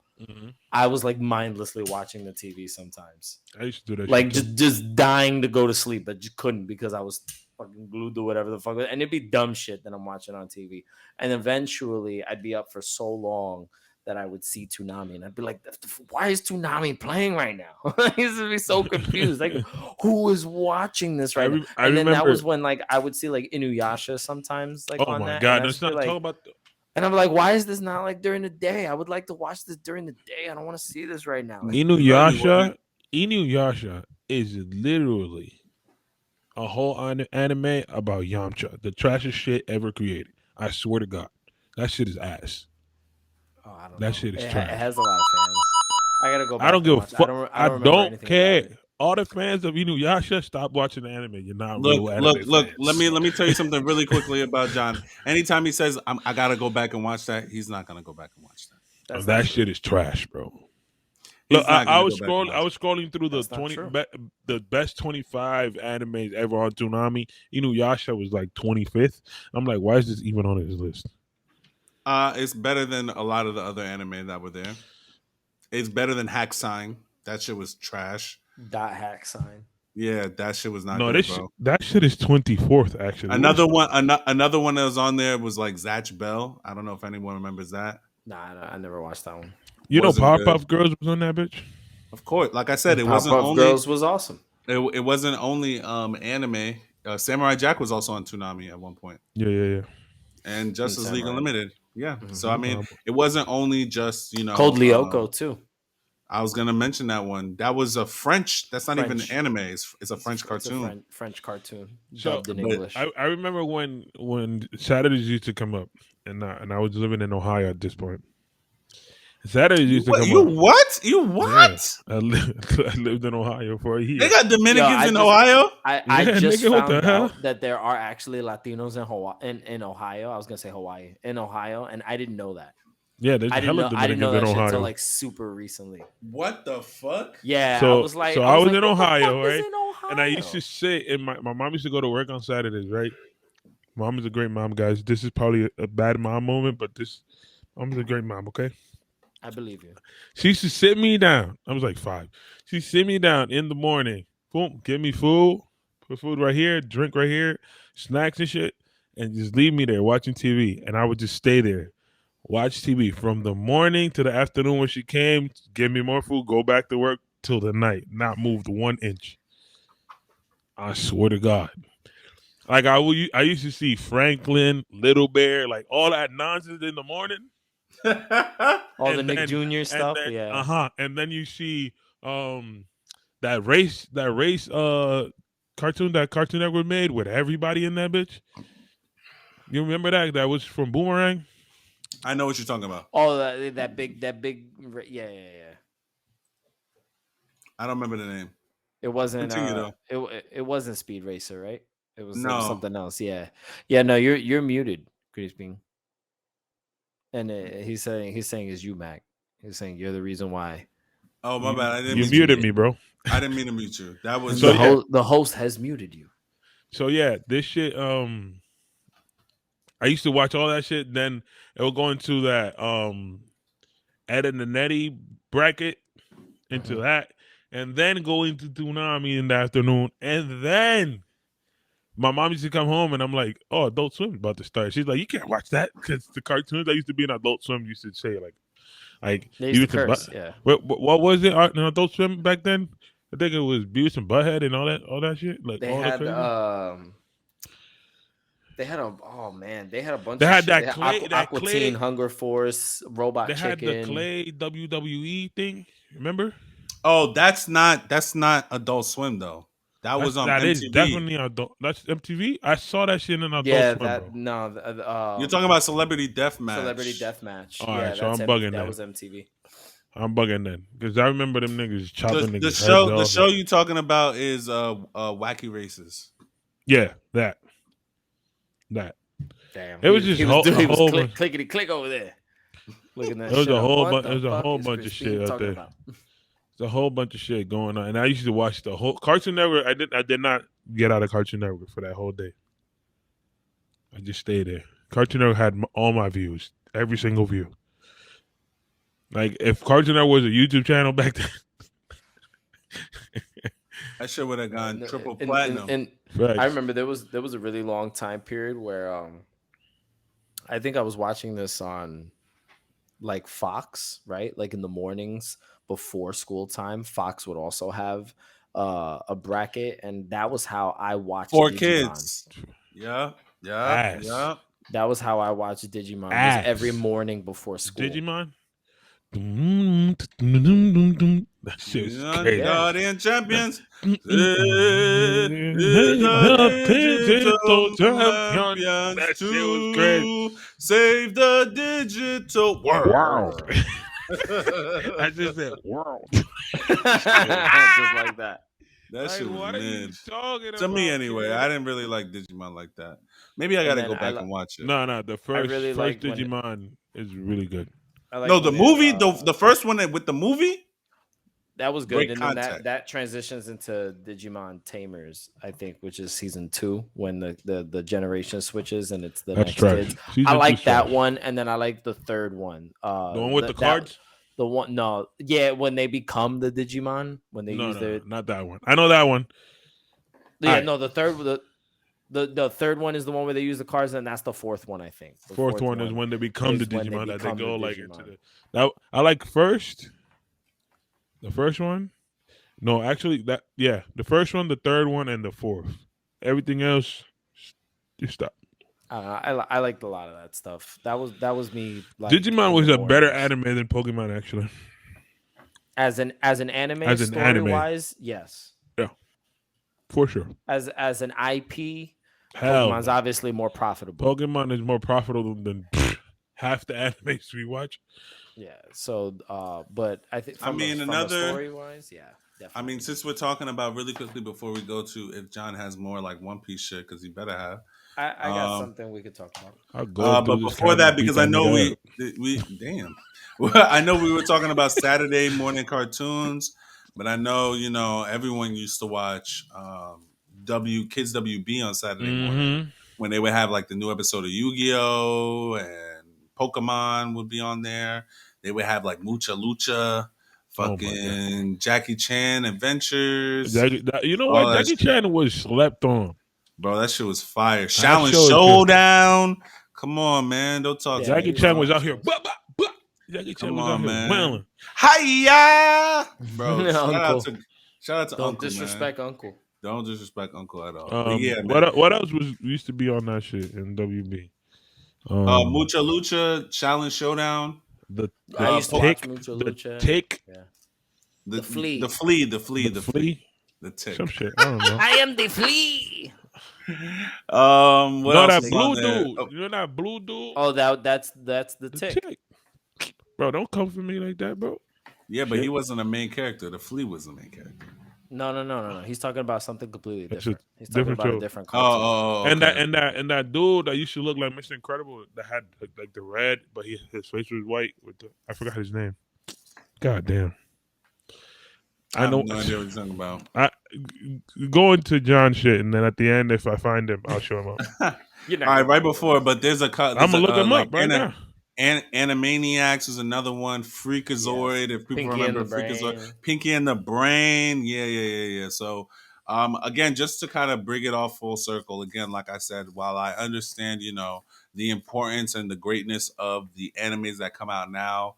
I was like mindlessly watching the TV sometimes. I used to do that. Like just dying to go to sleep, but just couldn't because I was fucking glued to whatever the fuck. And it'd be dumb shit that I'm watching on TV. And eventually, I'd be up for so long that I would see Toonami, and I'd be like, "Why is Toonami playing right now?" I used to be so confused. Like, who is watching this right now? And then that was when like I would see like Inuyasha sometimes. Like, oh my god, let's not talk about. And I'm like, why is this not like during the day? I would like to watch this during the day. I don't want to see this right now. Like, Inuyasha is literally a whole anime about Yamcha, the trashiest shit ever created. I swear to God, that shit is ass. Oh, I don't that know. Shit is trash. It has a lot of fans. I gotta go back. I don't give a fuck. I don't care. It. All the fans of Inuyasha, stop watching the anime. You're not look. Fans. Let me tell you something really quickly about John. Anytime he says I gotta go back and watch that, he's not gonna go back and watch that. That shit is trash, bro. Look, I was scrolling through the best 25 animes ever on Toonami. Inuyasha was like 25th. I'm like, why is this even on his list? It's better than a lot of the other anime that were there. It's better than Hack Sign. That shit was trash. Hack Sign. Yeah, that shit was not good, bro. That shit is 24th, actually. Another one that was on there was like Zatch Bell. I don't know if anyone remembers that. Nah, I never watched that one. You know Powerpuff Girls was on that bitch? Of course. Like I said, it wasn't only... Girls was awesome. It wasn't only anime. Samurai Jack was also on Toonami at one point. Yeah. And Justice League Unlimited. Yeah. Mm-hmm. So, I mean, it wasn't only just, Code Lyoko, too. I was going to mention that one. That was a French. That's not even an anime. It's a French cartoon. French cartoon. Dubbed in English. I remember when Saturdays used to come up, and I was living in Ohio at this point. Saturdays used to come up. You what? Yeah, I lived in Ohio for a year. They got Dominicans in Ohio? I just found out that there are actually Latinos in Ohio. I was going to say Hawaii. In Ohio, and I didn't know that. Yeah, there's hella Dominicans in Ohio. I didn't know that shit until like super recently. What the fuck? Yeah, so, I was like, I was in Ohio, right? And I used to sit, and my mom used to go to work on Saturdays, right? Mom is a great mom, guys. This is probably a bad mom moment, but mom is a great mom, okay? I believe you. She used to sit me down. I was like 5. She sit me down in the morning. Boom, give me food. Put food right here, drink right here, snacks and shit, and just leave me there watching TV. And I would just stay there, watch TV from the morning to the afternoon when she came, give me more food, go back to work till the night, not moved 1 inch. I swear to God. Like I used to see Franklin, Little Bear, like all that nonsense in the morning. All the Nick Jr. stuff, yeah. And then you see that race cartoon that Cartoon Network made with everybody in that bitch. You remember that? That was from Boomerang. I know what you're talking about. Oh, that big, yeah. I don't remember the name. It wasn't. It wasn't Speed Racer, right? It was something else. Yeah. No, you're muted, Crispin. And he's saying it's you, Mac. He's saying you're the reason why. Oh, my bad. I didn't. You muted me, bro. I didn't mean to mute you. That was the host has muted you. So yeah, this shit. I used to watch all that shit. Then it will go into that Ed and the Nettie bracket into that, and then go into Toonami in the afternoon, and then. My mom used to come home and I'm like, oh, Adult Swim about to start. She's like, you can't watch that because the cartoons that used to be in Adult Swim used to say like they used to curse, yeah. What was it in Adult Swim back then? I think it was Beavis and Butthead and all that shit. Like they all had they had a bunch. They had of that shit. Aqua Teen, Hunger Force, Robot Chicken. They had the Clay WWE thing. Remember? Oh, that's not Adult Swim though. That was on MTV. Is definitely adult. That's MTV. I saw that shit in Adult Swim. You're talking about Celebrity Deathmatch. Celebrity Deathmatch. All right, so I'm bugging that was MTV. I'm bugging then because I remember them niggas chopping niggas. The show you talking about is Wacky Races. Yeah, that. Damn, it was just clickety click over there. Looking at that. It was a whole bunch of shit out there. A whole bunch of shit going on, and I used to watch the whole Cartoon Network. I did not get out of Cartoon Network for that whole day. I just stayed there. Cartoon Network had all my views, every single view. Like if Cartoon Network was a YouTube channel back then. That shit would have gone triple platinum. And I remember there was a really long time period where I think I was watching this on like Fox, right? Like in the mornings before school time, Fox would also have a bracket, and that was how I watched 4 Digimon. Kids. Yeah. That was how I watched Digimon. Was every morning before school. Digimon. That shit was crazy. Guardian Champions. Digital champions. That shit was great. Save the digital world. I just said world. Just like that. That like, shit was what mid. are you talking to me, about, anyway. kid? I didn't really like Digimon like that. Maybe I gotta go back and watch it. No, the first like Digimon is really good. No, the movie, the first one with the movie, that was good. great And content. then that transitions into Digimon Tamers, I think, which is season 2 when the generation switches and it's the That's next trash. kids. Season I like 2's that trash. one, and then I like the third one. The one with the cards. The one, when they become the Digimon, when they use their not that one. I know that one. Yeah, right. No, the third one is the one where they use the cards, and that's the fourth one, I think. The fourth one is when they become the Digimon that they go like into the. That I like first. The first one, no, actually the first one, the third one, and the fourth. Everything else, you stop. I liked a lot of that stuff. That was me. Like, Digimon was a better anime than Pokemon, actually. As an anime, story-wise, yes. Yeah, for sure. As an IP, Pokemon's obviously more profitable. Pokemon is more profitable than half the animes we watch. Yeah. So, but I think from story-wise, yeah. Definitely. I mean, since we're talking about really quickly before we go to if John has more like One Piece shit, because he better have. I got something we could talk about. I'll go but before that, because I know we damn, I know we were talking about Saturday morning cartoons, but I know everyone used to watch Kids WB on Saturday morning when they would have like the new episode of Yu-Gi-Oh and Pokemon would be on there. They would have like Mucha Lucha. Fucking Jackie Chan Adventures. You know what? Jackie Chan was slept on. Bro, that shit was fire. Shaolin Showdown. Come on, man. Don't talk. Jackie Chan was out here. Jackie Chan was out here wailing. Hiya! Bro, shout out to Don't Uncle, disrespect man. Uncle. Don't disrespect Uncle at all. Yeah, what else used to be on that shit in WB? Mucha Lucha, Shaolin Showdown. I used to watch Mucha Lucha. The Tick. Yeah. The Flea. The Tick. Some shit. I don't know. I am the Flea. What else? That blue dude. Oh. You know that blue dude? Oh, that's the Tick. Bro, don't come for me like that, bro. Yeah, but he wasn't a main character. The Flea was the main character. No. He's talking about something completely different. He's talking different about show. a different cartoon. Okay. And that dude that used to look like Mr. Incredible that had like the red, but his face was white with I forgot his name. God damn. I have no idea what you're talking about. I go into John shit, and then at the end, if I find him, I'll show him up. All right, right before, but there's I'm gonna look him up right now. Animaniacs is another one. Freakazoid, if people remember Freakazoid. Pinky and the Brain. Yeah. So, again, just to kind of bring it all full circle, again, like I said, while I understand, the importance and the greatness of the animes that come out now,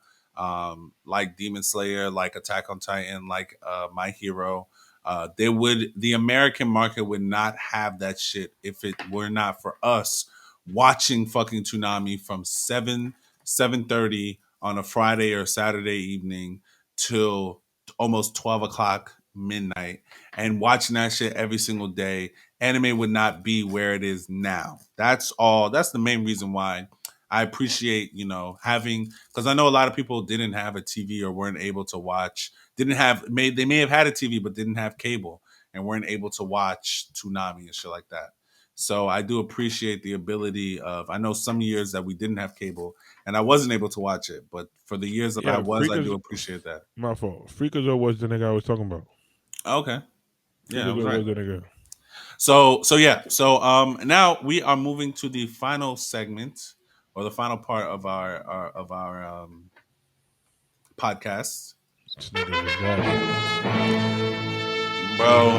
like Demon Slayer, like Attack on Titan, like My Hero, the American market would not have that shit if it were not for us watching fucking Toonami from 7:30 on a Friday or Saturday evening till almost 12 o'clock midnight and watching that shit every single day. Anime would not be where it is now. That's the main reason why I appreciate, having, because I know a lot of people didn't have a TV or weren't able to watch, they may have had a TV but didn't have cable and weren't able to watch Toonami and shit like that. So I do appreciate the ability of, I know some years that we didn't have cable and I wasn't able to watch it, but for the years that I do appreciate that. My fault. Freakazoid was the nigga I was talking about. Okay. Yeah, was right. The nigga. So now we are moving to the final segment or the final part of our podcast. This nigga was daddy. Bro.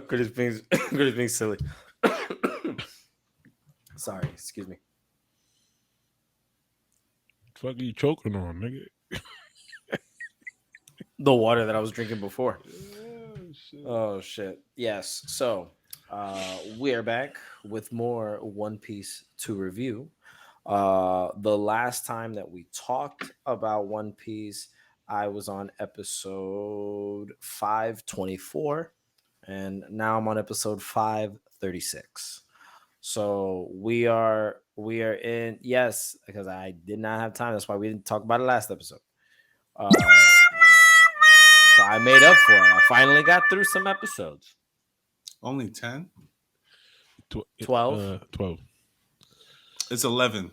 Chris being silly. Sorry, excuse me. Fuck you choking on, nigga? The water that I was drinking before. Oh shit. Yes. So we are back with more One Piece to review. The last time that we talked about One Piece, I was on episode 524, and now I'm on episode 536. So we are in, yes, because I did not have time. That's why we didn't talk about it last episode. So I made up for it. I finally got through some episodes. Only 10? 12? 12. It's 11.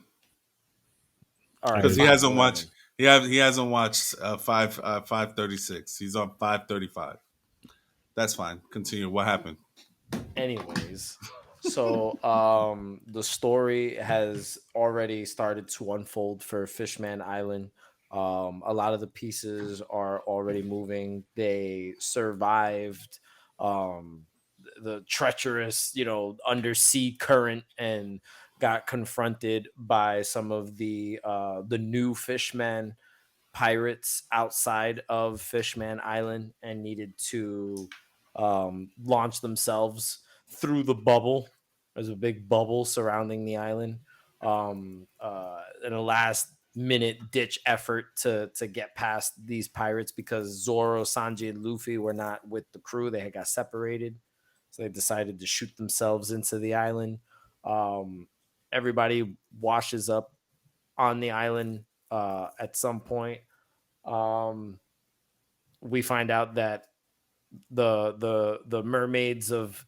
All right. Because he hasn't 11. watched. He hasn't watched 536. He's on 535. That's fine. Continue. What happened? Anyways, so the story has already started to unfold for Fishman Island. A lot of the pieces are already moving. They survived the treacherous, undersea current and got confronted by some of the new Fishman pirates outside of Fishman Island and needed to launch themselves through the bubble. There's a big bubble surrounding the island. In a last minute ditch effort to get past these pirates, because Zoro, Sanji, and Luffy were not with the crew. They had got separated. So they decided to shoot themselves into the island. Everybody washes up on the island at some point. We find out that the mermaids of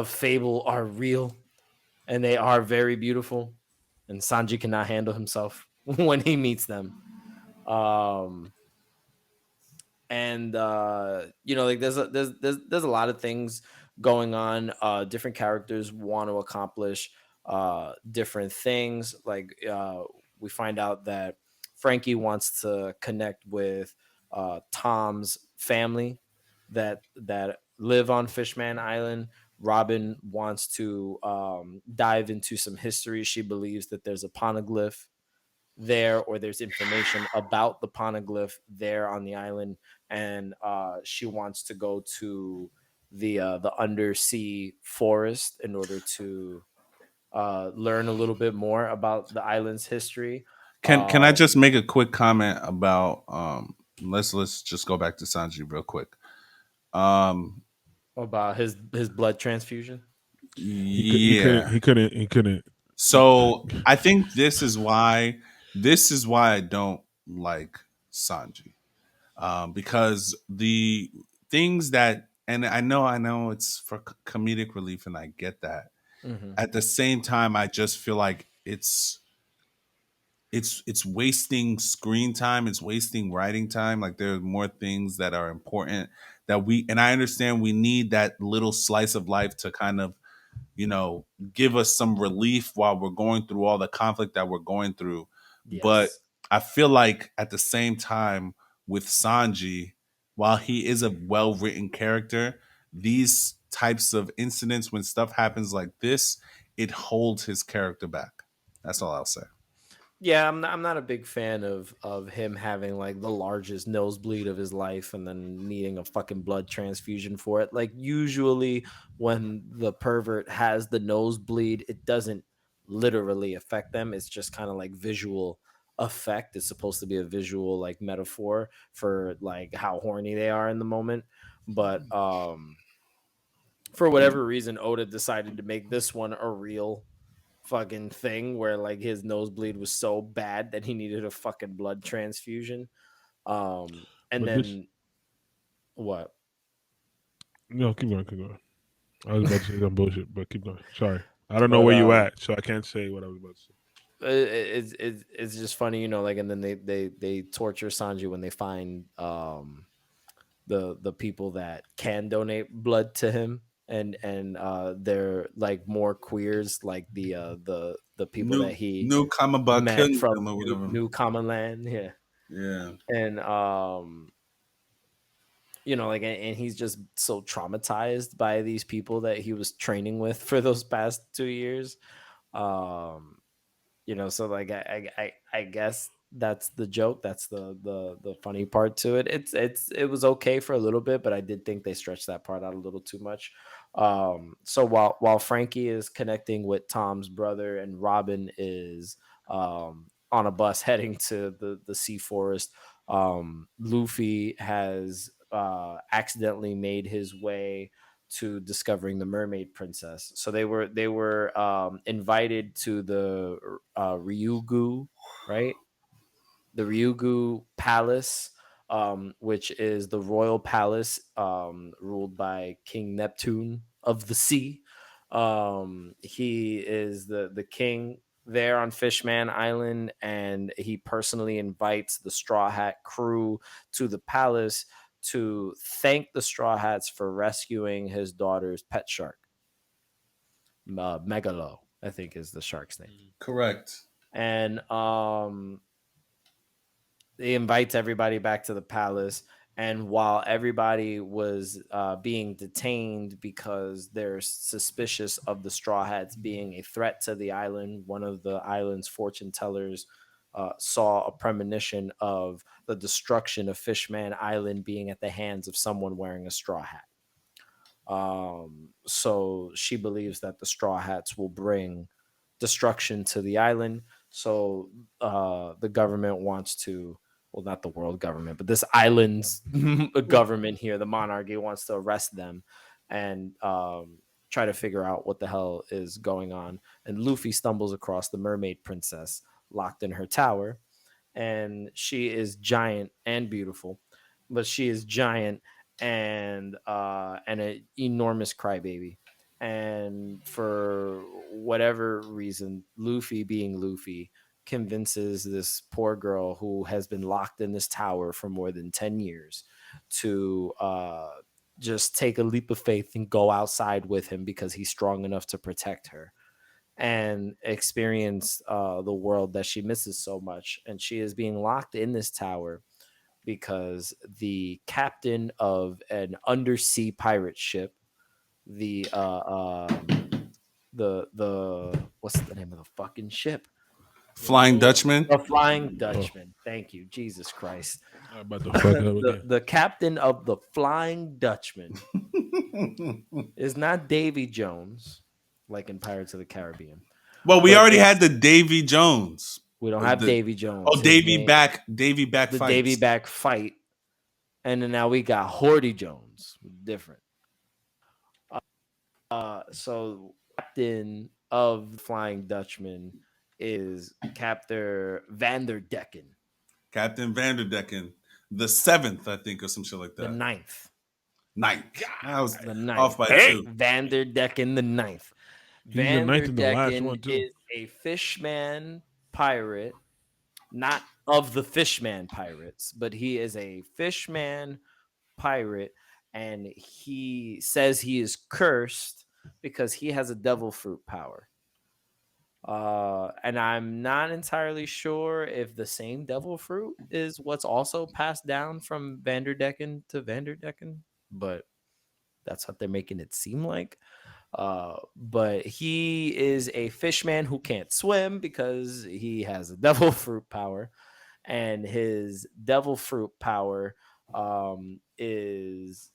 Fable are real, and they are very beautiful, and Sanji cannot handle himself when he meets them. Like there's a lot of things going on. Different characters want to accomplish different things. Like we find out that Frankie wants to connect with Tom's family that live on Fishman Island. Robin wants to dive into some history. She believes that there's a poneglyph there, or there's information about the poneglyph there on the island, and she wants to go to the undersea forest in order to learn a little bit more about the island's history. Can I just make a quick comment about let's just go back to Sanji real quick. About his blood transfusion. He couldn't. So I think this is why I don't like Sanji, because the things that, and I know it's for comedic relief, and I get that. Mm-hmm. At the same time, I just feel like it's wasting screen time. It's wasting writing time. Like there are more things that are important that and I understand we need that little slice of life to kind of, give us some relief while we're going through all the conflict that we're going through. Yes. But I feel like at the same time with Sanji, while he is a well-written character, these types of incidents, when stuff happens like this, it holds his character back. That's all I'll say. Yeah, I'm not a big fan of him having like the largest nosebleed of his life and then needing a fucking blood transfusion for it. Like usually when the pervert has the nosebleed, it doesn't literally affect them. It's just kind of like visual effect. It's supposed to be a visual like metaphor for like how horny they are in the moment. But for whatever reason, Oda decided to make this one a real fucking thing where like his nosebleed was so bad that he needed a fucking blood transfusion. What? No, keep going. I was about to say some bullshit, but keep going. Sorry, I don't know where you at, so I can't say what I was about to say. It's just funny, like, and then they torture Sanji when they find the the people that can donate blood to him, and they're like more queers, like the people that he New Kamaba met from Kingdom or whatever. New Common Land, Yeah. and like, and he's just so traumatized by these people that he was training with for those past 2 years. So like I guess that's the joke. That's the funny part to it. It was okay for a little bit, but I did think they stretched that part out a little too much. So while Frankie is connecting with Tom's brother and Robin is on a bus heading to the sea forest, Luffy has accidentally made his way to discovering the mermaid princess. So they were invited to the Ryugu, right? The Ryugu Palace, which is the royal palace ruled by King Neptune of the sea. He is the king there on Fishman Island, and he personally invites the Straw Hat crew to the palace to thank the Straw Hats for rescuing his daughter's pet shark. Megalo, I think, is the shark's name. Correct. And he invites everybody back to the palace. And while everybody was being detained because they're suspicious of the Straw Hats being a threat to the island, one of the island's fortune tellers saw a premonition of the destruction of Fishman Island being at the hands of someone wearing a straw hat. So she believes that the Straw Hats will bring destruction to the island. So the government wants to, well, not the world government, but this island's government here, the monarchy, wants to arrest them and try to figure out what the hell is going on. And Luffy stumbles across the mermaid princess locked in her tower, and she is giant and beautiful, but she is giant and an enormous crybaby. And for whatever reason, Luffy, being Luffy, convinces this poor girl who has been locked in this tower for more than 10 years to just take a leap of faith and go outside with him because he's strong enough to protect her and experience the world that she misses so much. And she is being locked in this tower because the captain of an undersea pirate ship, the what's the name of the fucking ship? Flying Dutchman. The Flying Dutchman. Thank you, Jesus Christ. The captain of the Flying Dutchman is not Davy Jones, like in Pirates of the Caribbean. Well, we already had the Davy Jones. We don't have Davy Jones. Oh, Davy back fight. The Davy back fight. And then now we got Horty Jones. Different. So captain of the Flying Dutchman is Captain Vanderdecken. Captain Vanderdecken. The 7th, I think, or some shit like that. The 9th. 9th. I was the 9th. Off by 2. Vanderdecken, the 9th. Vanderdecken is a fishman pirate, not of the Fishman Pirates, but he is a fishman pirate, and he says he is cursed because he has a devil fruit power. And I'm not entirely sure if the same devil fruit is what's also passed down from Vanderdecken to Vanderdecken, but that's what they're making it seem like. But he is a fishman who can't swim because he has a devil fruit power, and his devil fruit power is,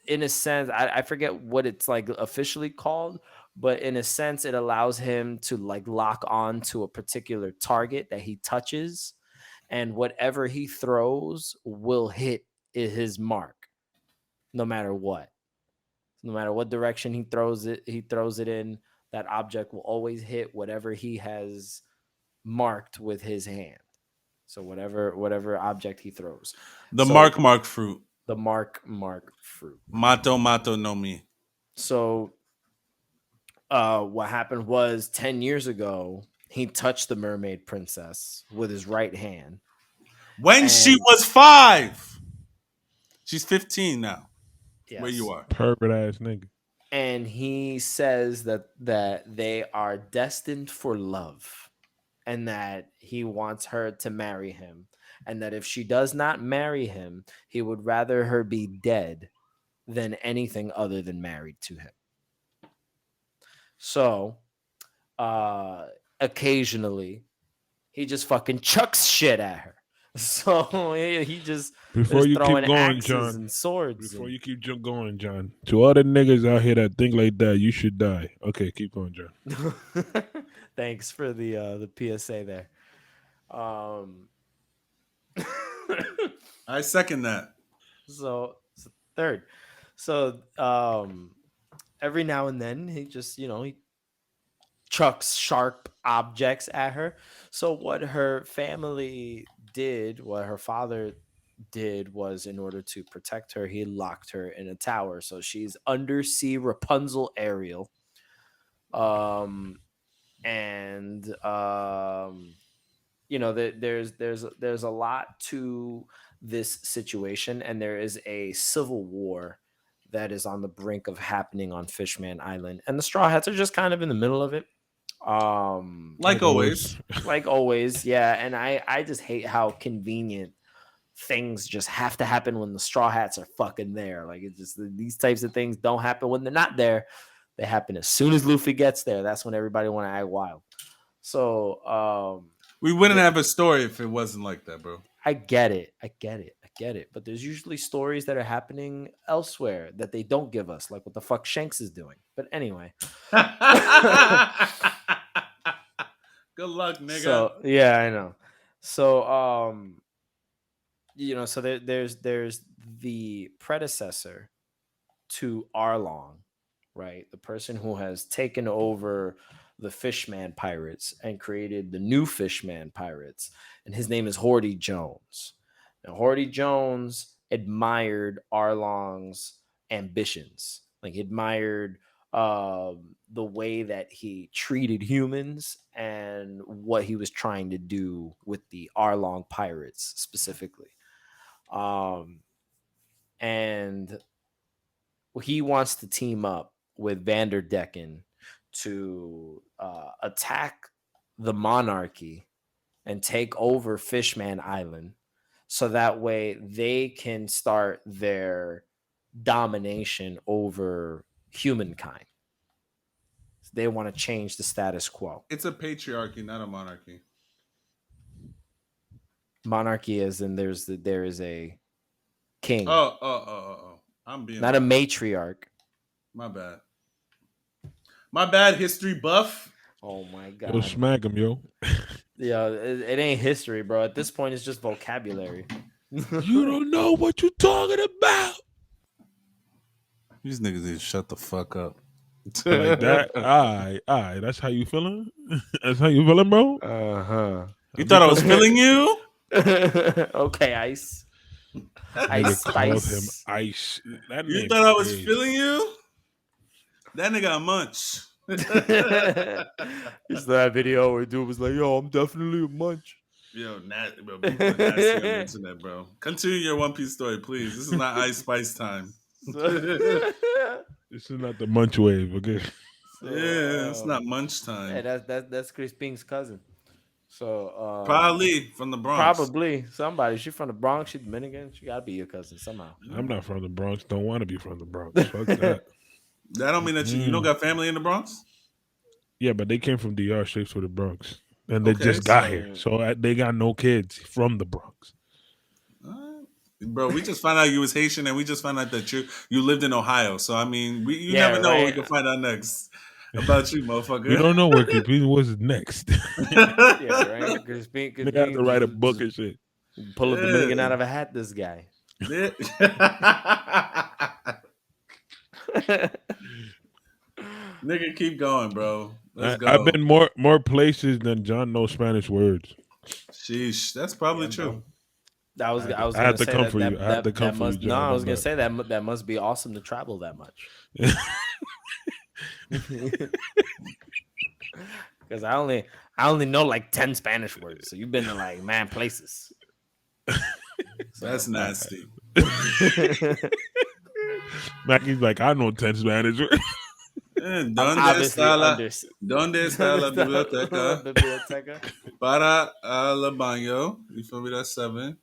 in a sense, I forget what it's like officially called, but in a sense, it allows him to like lock on to a particular target that he touches, and whatever he throws will hit his mark, no matter what. No matter what direction he throws it in, that object will always hit whatever he has marked with his hand. So whatever object he throws. The mark fruit. The mark fruit. Mato no mi. So what happened was 10 years ago, he touched the mermaid princess with his right hand. When she was 5. She's 15 now. Yes. Where you are. Pervert ass nigga. And he says that they are destined for love, and that he wants her to marry him, and that if she does not marry him, he would rather her be dead than anything other than married to him. So, occasionally, he just fucking chucks shit at her. So he just before you keep going, axes John, and swords. Before you keep going, John, to all the niggas out here that think like that, you should die. Okay, keep going, John. Thanks for the PSA there. I second that. So third. So every now and then he just, he chucks sharp objects at her. So what her family did, what her father did, was, in order to protect her, he locked her in a tower. So she's undersea Rapunzel Ariel. There's a lot to this situation, and there is a civil war that is on the brink of happening on Fishman Island, and the Straw Hats are just kind of in the middle of it. Like always. Like always, yeah. And I just hate how convenient things just have to happen when the Straw Hats are fucking there. Like, it's just, these types of things don't happen when they're not there. They happen as soon as Luffy gets there. That's when everybody want to act wild. So we wouldn't have a story if it wasn't like that, bro. I get it. But there's usually stories that are happening elsewhere that they don't give us, like what the fuck Shanks is doing. But anyway. Good luck, nigga. So, yeah, I know. So so there's the predecessor to Arlong, right? The person who has taken over the Fishman Pirates and created the new Fishman Pirates, and his name is Horty Jones. Now, Horty Jones admired Arlong's ambitions. Like, he admired the way that he treated humans and what he was trying to do with the Arlong Pirates specifically. And he wants to team up with Vanderdecken to attack the monarchy and take over Fishman Island, so that way they can start their domination over humankind. They want to change the status quo. It's a patriarchy, not a monarchy. Monarchy is, and there is a king. Oh. I'm being not a matriarch. My bad, history buff. Oh my god. Yo, smack him, yo. Yeah, it ain't history, bro. At this point, it's just vocabulary. You don't know what you're talking about. These niggas need to shut the fuck up. Like that? All right. That's how you feeling? That's how you feeling, bro? Uh-huh. You thought I was feeling you? Okay, Ice. Ice Spice. Him Ice. You thought I was feeling you? That nigga a munch. It's that video where dude was like, "Yo, I'm definitely a munch." Yo, nasty on the internet, bro. Continue your One Piece story, please. This is not Ice Spice time. This is not the munch wave, okay? So, yeah, it's not munch time. Hey, that's Chris Pink's cousin. So probably from the Bronx. Probably somebody. She from the Bronx. She Dominican. She gotta be your cousin somehow. I'm not from the Bronx. Don't want to be from the Bronx. Fuck that. That don't mean that you don't got family in the Bronx. Yeah, but they came from DR straight to the Bronx, and they just got here, so they got no kids from the Bronx. Bro, we just found out you was Haitian, and we just found out that you lived in Ohio. So I mean, you never know what we can find out next about you, motherfucker. You don't know where Chris was next. Yeah, right. Chris Pink they got to write a book and shit. Pull a Dominican out of a hat. This guy. Yeah. Nigga, keep going, bro. Let's go. I've been more places than John knows Spanish words. Sheesh, that's probably true. I was I had to come for you. I had to come for you, John. No, I was gonna say that must be awesome to travel that much. Because I only know like 10 Spanish words, so you've been to like places. That's nasty. Mackey's like, I know 10 Spanish. ¿Dónde está la biblioteca? Para el baño. You feel me? That's 7.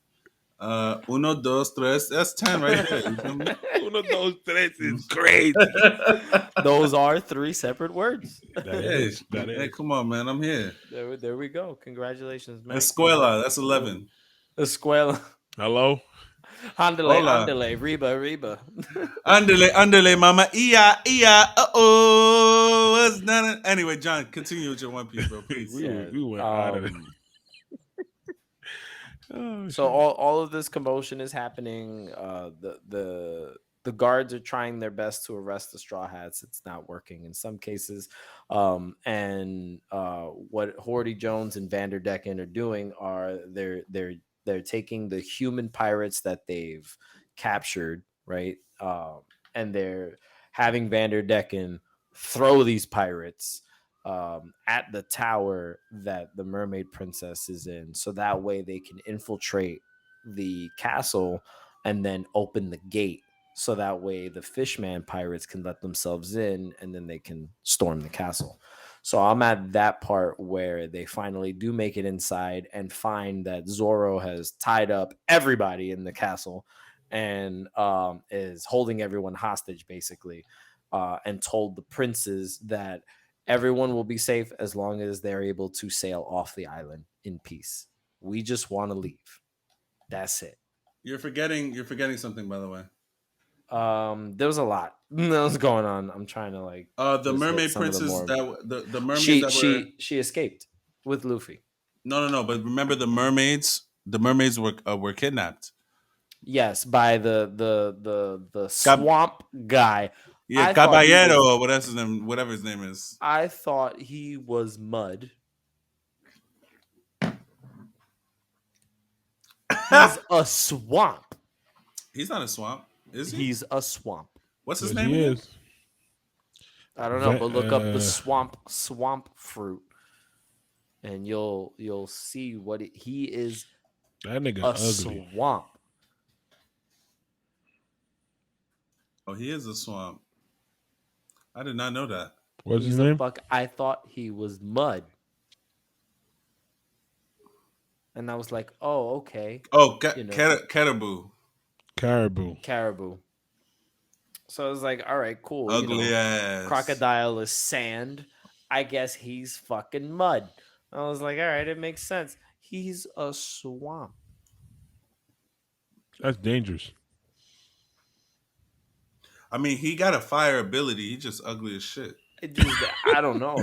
1, 2, 3. That's 10 right there. You feel me? 1, 2, 3 is crazy. Those are 3 separate words. That is. Hey, come on, man. I'm here. There we go. Congratulations, man. Escuela. That's 11. Escuela. Hello. Andale, Reba. Andale, mama. Ia. What's done? Anyway, John, continue with your One Piece, bro. Please. We went out of it. So all of this commotion is happening. The guards are trying their best to arrest the Straw Hats. It's not working in some cases. And what Horty Jones and Vanderdecken are doing are they're taking the human pirates that they've captured, right? And they're having Vanderdecken throw these pirates at the tower that the Mermaid Princess is in, so that way they can infiltrate the castle and then open the gate, so that way the Fishman pirates can let themselves in and then they can storm the castle. So I'm at that part where they finally do make it inside and find that Zoro has tied up everybody in the castle and is holding everyone hostage, basically, and told the princes that everyone will be safe as long as they're able to sail off the island in peace. We just want to leave. That's it. You're forgetting something, by the way. There was a lot that was going on. I'm trying to the mermaid princess the mermaids she escaped with Luffy. No, but remember the mermaids were kidnapped. Yes, by the swamp guy. Yeah, Caballero or whatever his name is. I thought he was Mud. He's a swamp. He's not a swamp, is he? He's a swamp. What's his name? He is. I don't know, but look up the swamp fruit, and you'll see what he is. That nigga a ugly. Swamp. Oh, he is a swamp. I did not know that. What's his name? I thought he was Mud. And I was like, oh, okay. Oh, Caribou. So I was like, all right, cool. Ugly ass. Crocodile is sand. I guess he's fucking mud. I was like, all right, it makes sense. He's a swamp. That's dangerous. I mean, he got a fire ability. He's just ugly as shit. I don't know.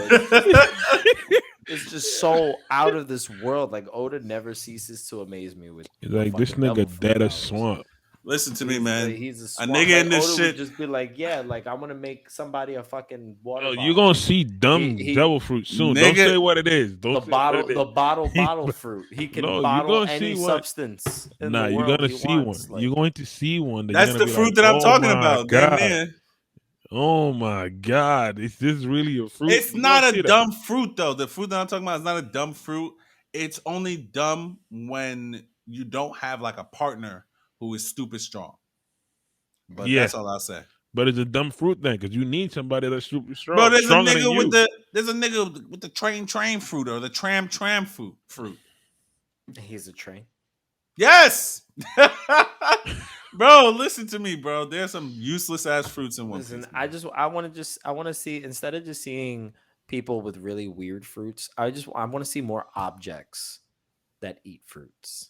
It's just so out of this world. Like, Oda never ceases to amaze me with. Like, this nigga dead as swamp. Listen to me, man. Like, he's a swamp. nigga in this Oda shit would just be like, yeah, like I'm gonna make somebody a fucking water. Bottle. You're gonna see dumb devil fruit soon. Don't say what it is. The bottle fruit. He can bottle any substance. Nah, you're gonna see one. Like, you're going to see one. That's the fruit that I'm talking about. God. Oh my God! Is this really a fruit? It's not a dumb fruit, though. The fruit that I'm talking about is not a dumb fruit. It's only dumb when you don't have like a partner who is stupid strong. But that's all I'll say. But it's a dumb fruit then, because you need somebody that's super strong. Bro, there's a nigga with the train fruit or the tram fruit. He's a train. Yes. Bro, listen to me, bro. There's some useless ass fruits in One Piece. I want to see, instead of just seeing people with really weird fruits, I want to see more objects that eat fruits.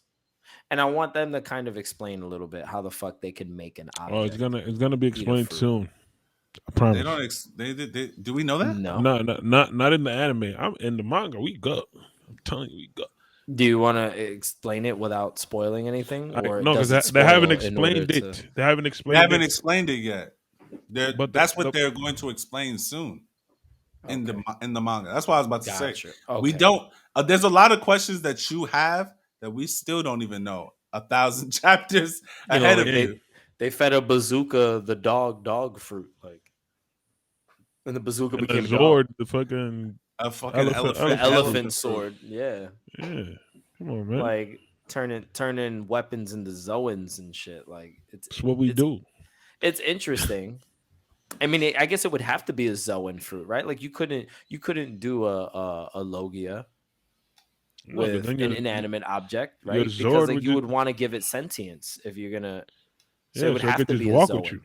And I want them to kind of explain a little bit how the fuck they can make an object. Oh, it's gonna be explained soon. I promise. They don't. Do we know that? No, not in the anime. I'm in the manga. We go. I'm telling you, we go. Do you want to explain it without spoiling anything? Or no, because they haven't explained it. They haven't explained it yet. But that's what they're going to explain soon in the manga. That's what I was about to say. Okay. We don't. There's a lot of questions that you have that we still don't even know 1,000 chapters ahead of you. They fed a bazooka the dog fruit, like, and the bazooka became a sword. The fucking elephant sword. Yeah. Come on, man. Like, turning weapons into Zoans and shit. Like it's what we do. It's interesting. I mean, I guess it would have to be a Zoan fruit, right? Like you couldn't do a Logia with an inanimate object, right? Because like you would want to give it sentience if you're gonna. So it would have to be a Zoan.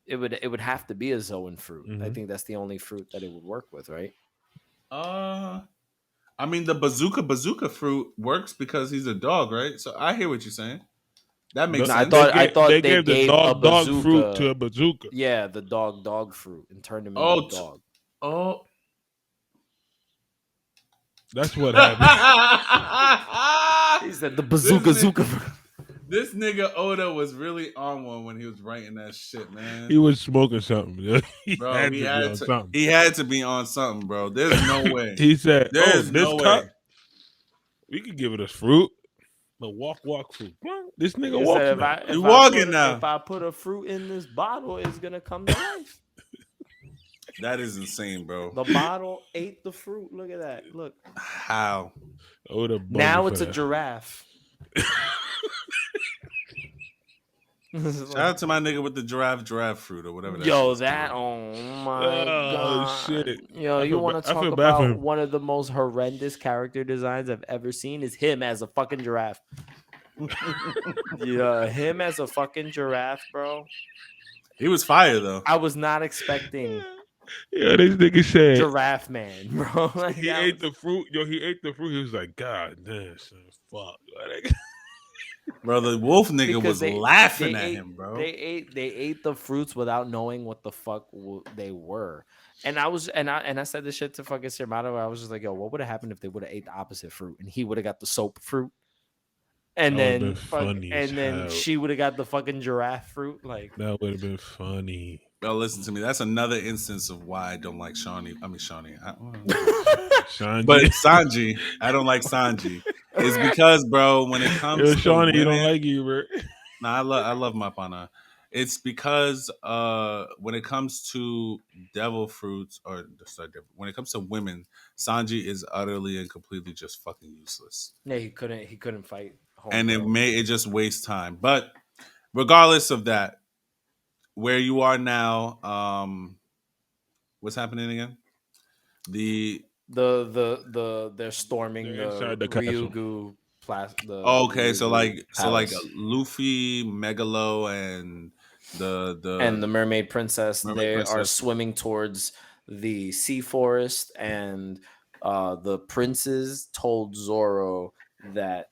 It would have to be a Zoan fruit. I think that's the only fruit that it would work with, right? I mean, the bazooka fruit works because he's a dog, right? So I hear what you're saying. That makes sense. I thought they gave the dog fruit to a bazooka. Yeah, the dog fruit and turned him into a dog. That's what happened. He said the bazooka. This nigga Oda was really on one when he was writing that shit, man. He was smoking something. He had to be on something, bro. There's no way. He said, "There's no cup, way. We could give it a fruit, but walk fruit. This nigga walking. You walking now? If I put a fruit in this bottle, it's gonna come to life." That is insane, bro. The bottle ate the fruit. Look at that. Look. How? Now it's a giraffe. Shout out to my nigga with the giraffe fruit or whatever. Oh my god, shit. Yo, you want to talk about one of the most horrendous character designs I've ever seen? Is him as a fucking giraffe. Yeah, him as a fucking giraffe, bro. He was fire though. I was not expecting. Yeah, this nigga said Giraffe Man, bro. Like, he ate the fruit. Yo, he ate the fruit. He was like, God damn, son, fuck. Bro, the wolf nigga was laughing at him, bro. They ate the fruits without knowing what the fuck they were. And I said this shit to fucking Sermato. I was just like, yo, what would have happened if they would have ate the opposite fruit and he would have got the soap fruit? And then she would have got the fucking giraffe fruit. Like that would have been funny. Bro, listen to me. That's another instance of why I don't like Shawnee. I mean Shawnee. Sanji. But Sanji, I don't like Sanji. It's because, bro, when it comes to Shawnee, women, you don't like you, bro. Nah, I love my pana. It's because when it comes to devil fruits, when it comes to women, Sanji is utterly and completely just fucking useless. Yeah, he couldn't fight. And it just wastes time. But regardless of that, where you are now, what's happening again? They're storming the Ryugu so like Luffy, Megalo, and the Mermaid Princess. Are swimming towards the sea forest, and the princes told Zoro that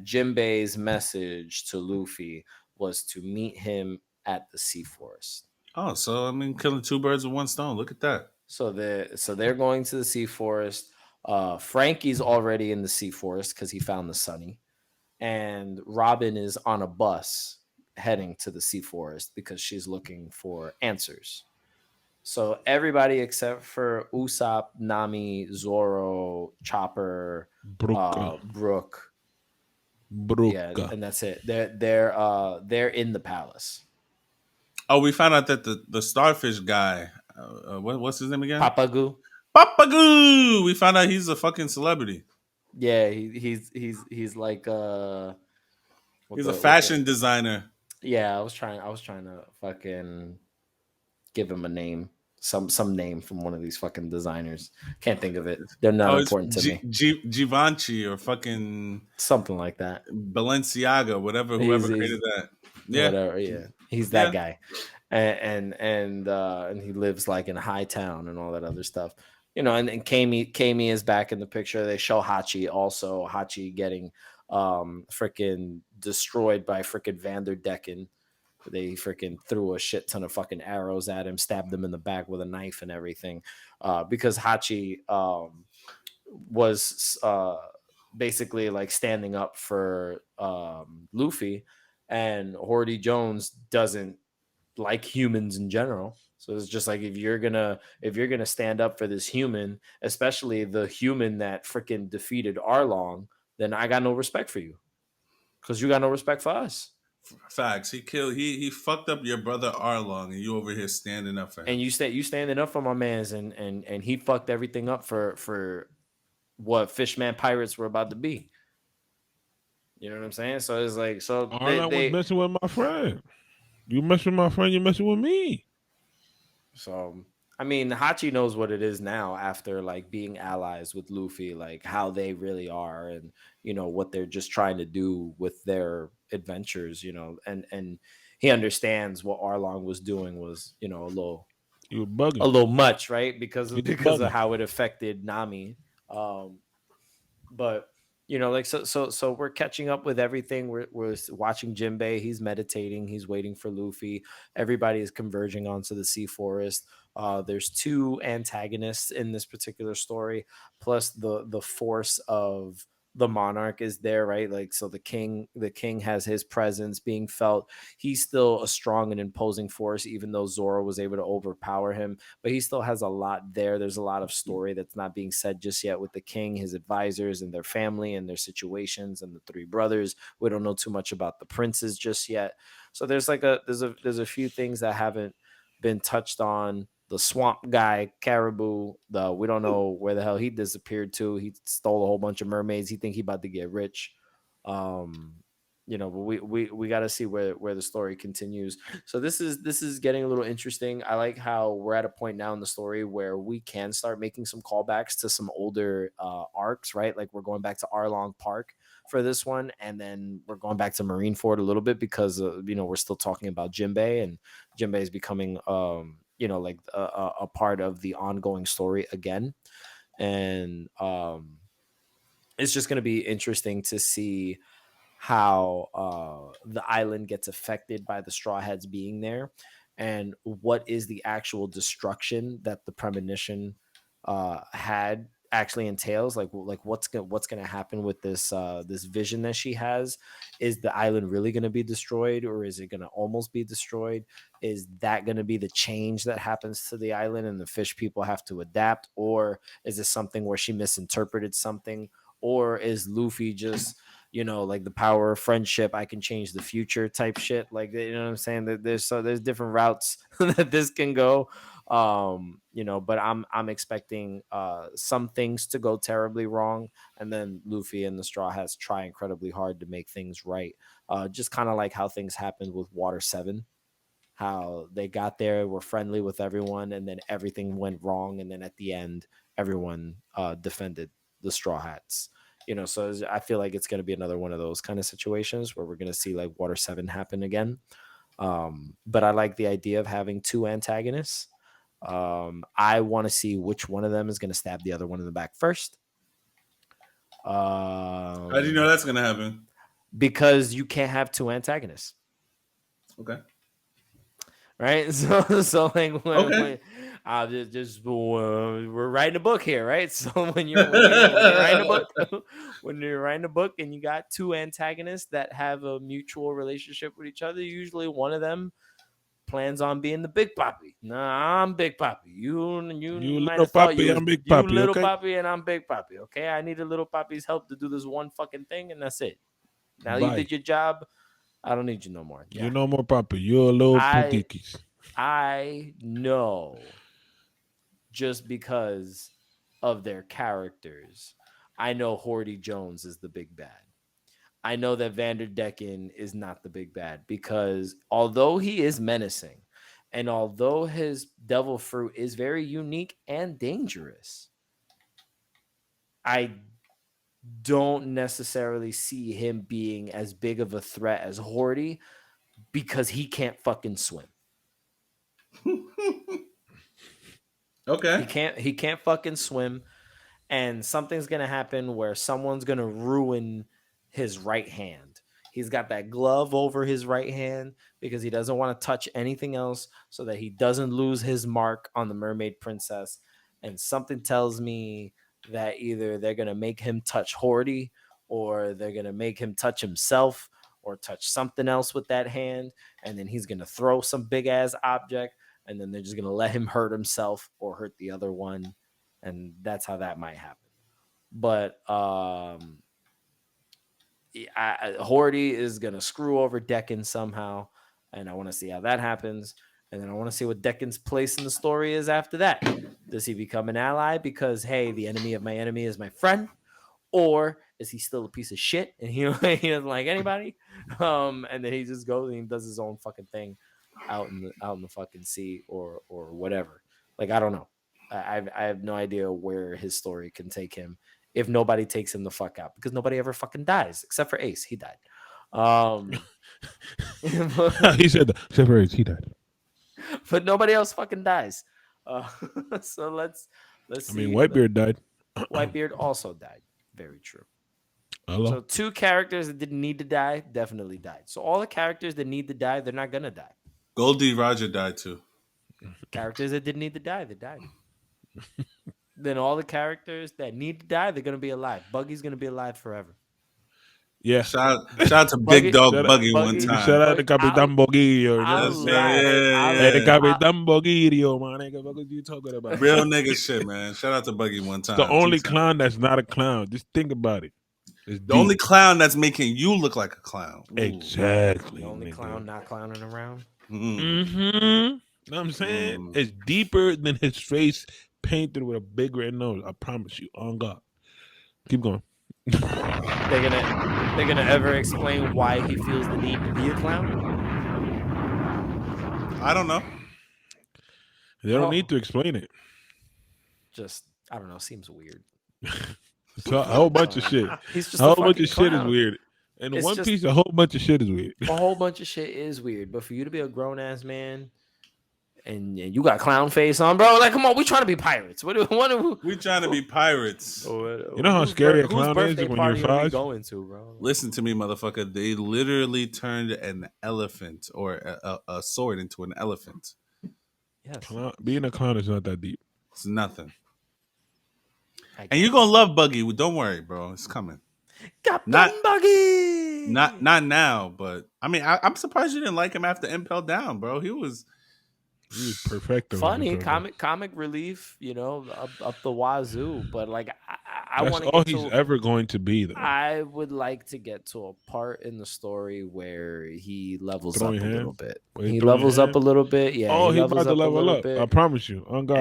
Jinbei's message to Luffy was to meet him at the sea forest. Oh, so I mean, killing two birds with one stone. Look at that. So they're going to the sea forest. Frankie's already in the sea forest because he found the Sunny, and Robin is on a bus heading to the sea forest because she's looking for answers. So everybody except for Usopp, Nami, Zoro, Chopper, Brook. Yeah, and that's it. They're in the palace. Oh, we found out that the starfish guy, what's his name again? Papagoo. We found out he's a fucking celebrity. Yeah, he's like he's a fashion designer. Yeah, I was trying to fucking give him a name. Some name from one of these fucking designers. Can't think of it. They're not important to me. Givenchy or fucking something like that. Balenciaga, whoever created that. Yeah, whatever. Yeah, he's that guy, and he lives like in Hightown and all that other stuff. You know, and Kami is back in the picture. They show Hachi also. Hachi getting freaking destroyed by freaking Vanderdecken. They freaking threw a shit ton of fucking arrows at him, stabbed him in the back with a knife and everything, because Hachi was basically like standing up for Luffy, and Hordy Jones doesn't like humans in general. So it's just like if you're gonna stand up for this human, especially the human that freaking defeated Arlong, then I got no respect for you, because you got no respect for us. Facts. He fucked up your brother Arlong, and you over here standing up for him. And you standing up for my mans, and he fucked everything up for what Fishman Pirates were about to be. You know what I'm saying? So it's like, so Arlong was messing with my friend. You messing with my friend, you messing with me. So I mean, Hachi knows what it is now after like being allies with Luffy, like how they really are, and you know what they're just trying to do with their adventures, you know, and he understands what Arlong was doing was, you know, you bugging, a little much, right? Because of bugging. how it affected Nami. But you know, like so we're catching up with everything. We're watching Jinbei. He's meditating. He's waiting for Luffy. Everybody is converging onto the Sea Forest. There's two antagonists in this particular story, plus the force of the monarch is there, right? Like, so the king has his presence being felt. He's still a strong and imposing force, even though Zoro was able to overpower him, but he still has a lot there. There's a lot of story that's not being said just yet with the king, his advisors, and their family and their situations, and the three brothers. We don't know too much about the princes just yet. So there's like there's a few things that haven't been touched on. The swamp guy, Caribou, we don't know where the hell he disappeared to. He stole a whole bunch of mermaids. He think he about to get rich. You know, but we got to see where the story continues. So this is getting a little interesting. I like how we're at a point now in the story where we can start making some callbacks to some older arcs, right? Like we're going back to Arlong Park for this one, and then we're going back to Marineford a little bit because you know, we're still talking about Jinbei, and Jinbei is becoming you know, like a part of the ongoing story again. And it's just going to be interesting to see how the island gets affected by the Straw Hats being there, and what is the actual destruction that the premonition had actually entails. Like what's gonna happen with this this vision that she has. Is the island really gonna be destroyed, or is it gonna almost be destroyed? Is that gonna be the change that happens to the island and the fish people have to adapt, or is this something where she misinterpreted something, or is Luffy just, you know, like the power of friendship, I can change the future type shit? Like, you know what I'm saying? That there's different routes that this can go. You know, but I'm expecting some things to go terribly wrong, and then Luffy and the Straw Hats try incredibly hard to make things right. Just kind of like how things happened with Water 7, how they got there, were friendly with everyone, and then everything went wrong, and then at the end everyone defended the Straw Hats. You know, so I feel like it's going to be another one of those kind of situations where we're going to see like Water 7 happen again. But I like the idea of having two antagonists. I want to see which one of them is going to stab the other one in the back first. How do you know that's going to happen? Because you can't have two antagonists. Okay. Right. So like when we're writing a book here, right? So when you're writing a book, when you're writing a book and you got two antagonists that have a mutual relationship with each other, usually one of them plans on being the big papi. Nah, I'm big papi. You might have thought you I'm big papi. You little okay? papi and I'm big papi. Okay, I needed little papi's help to do this one fucking thing, and that's it. Now you did your job. I don't need you no more. Yeah. You're no more papi. You're a little putikis. I know, just because of their characters, I know Horty Jones is the big bad. I know that Vanderdecken is not the big bad, because although he is menacing, and although his devil fruit is very unique and dangerous, I don't necessarily see him being as big of a threat as Horty, because he can't fucking swim. Okay. He can't fucking swim, and something's gonna happen where someone's gonna ruin his right hand. He's got that glove over his right hand because he doesn't want to touch anything else, so that he doesn't lose his mark on the Mermaid Princess. And something tells me that either they're gonna make him touch Horty, or they're gonna make him touch himself, or touch something else with that hand, and then he's gonna throw some big ass object, and then they're just gonna let him hurt himself or hurt the other one, and that's how that might happen. But Horty is gonna screw over Decken somehow, and I want to see how that happens. And then I want to see what Deccan's place in the story is after that. Does he become an ally because, hey, the enemy of my enemy is my friend? Or is he still a piece of shit and he doesn't like anybody? And then he just goes and he does his own fucking thing out in the fucking sea or whatever. Like, I don't know. I have no idea where his story can take him if nobody takes him the fuck out, because nobody ever fucking dies except for Ace. He died. He said that. Except for Ace, he died. But nobody else fucking dies. So let's see. I mean, Whitebeard died. Whitebeard also died. Very true. Hello? So 2 characters that didn't need to die definitely died. So all the characters that need to die, they're not gonna die. Goldie Roger died too. Characters that didn't need to die, they died. Then all the characters that need to die, they're gonna be alive. Buggy's gonna be alive forever. Yeah. Shout out to Big Dog Buggy one time. Shout out to Capitan Bogirio. Yeah. Capitan Bogirio, man. Nigga, what are you talking about? Real nigga shit, man. Shout out to Buggy one time. The only clown that's not a clown. Just think about it. The only clown that's making you look like a clown. Ooh. Exactly. The only clown not clowning around. Mm-hmm. Know what I'm saying? It's deeper than his face painted with a big red nose. I promise you. On God. Keep going. They're gonna ever explain why he feels the need to be a clown? I don't know. They don't need to explain it. Just, I don't know, seems weird. So a whole bunch of shit. He's just a whole bunch fucking of shit is clown. weird. And It's One just- Piece, a whole bunch of shit is weird. A whole bunch of shit is weird, but for you to be a grown ass man and you got clown face on, bro, like, come on, we trying to be pirates. What We trying to be pirates. You know how scary a clown is when you're 5? Going to, bro? Listen to me, motherfucker. They literally turned an elephant or a sword into an elephant. Yes. Being a clown is not that deep. It's nothing. And you're gonna love Buggy. Don't worry, bro. It's coming. Captain Not- Buggy. Not now, but I mean, I'm surprised you didn't like him after Impel Down, bro. He was perfect. Funny comic relief, up the wazoo. But like, I That's want to. all he's ever going to be, though. I would like to get to a part in the story where he levels Throwing up a hands? little bit. Where He he throwing levels up hands? a little bit. Yeah. Oh, he's about levels to up a level little up. bit. I promise you. On God.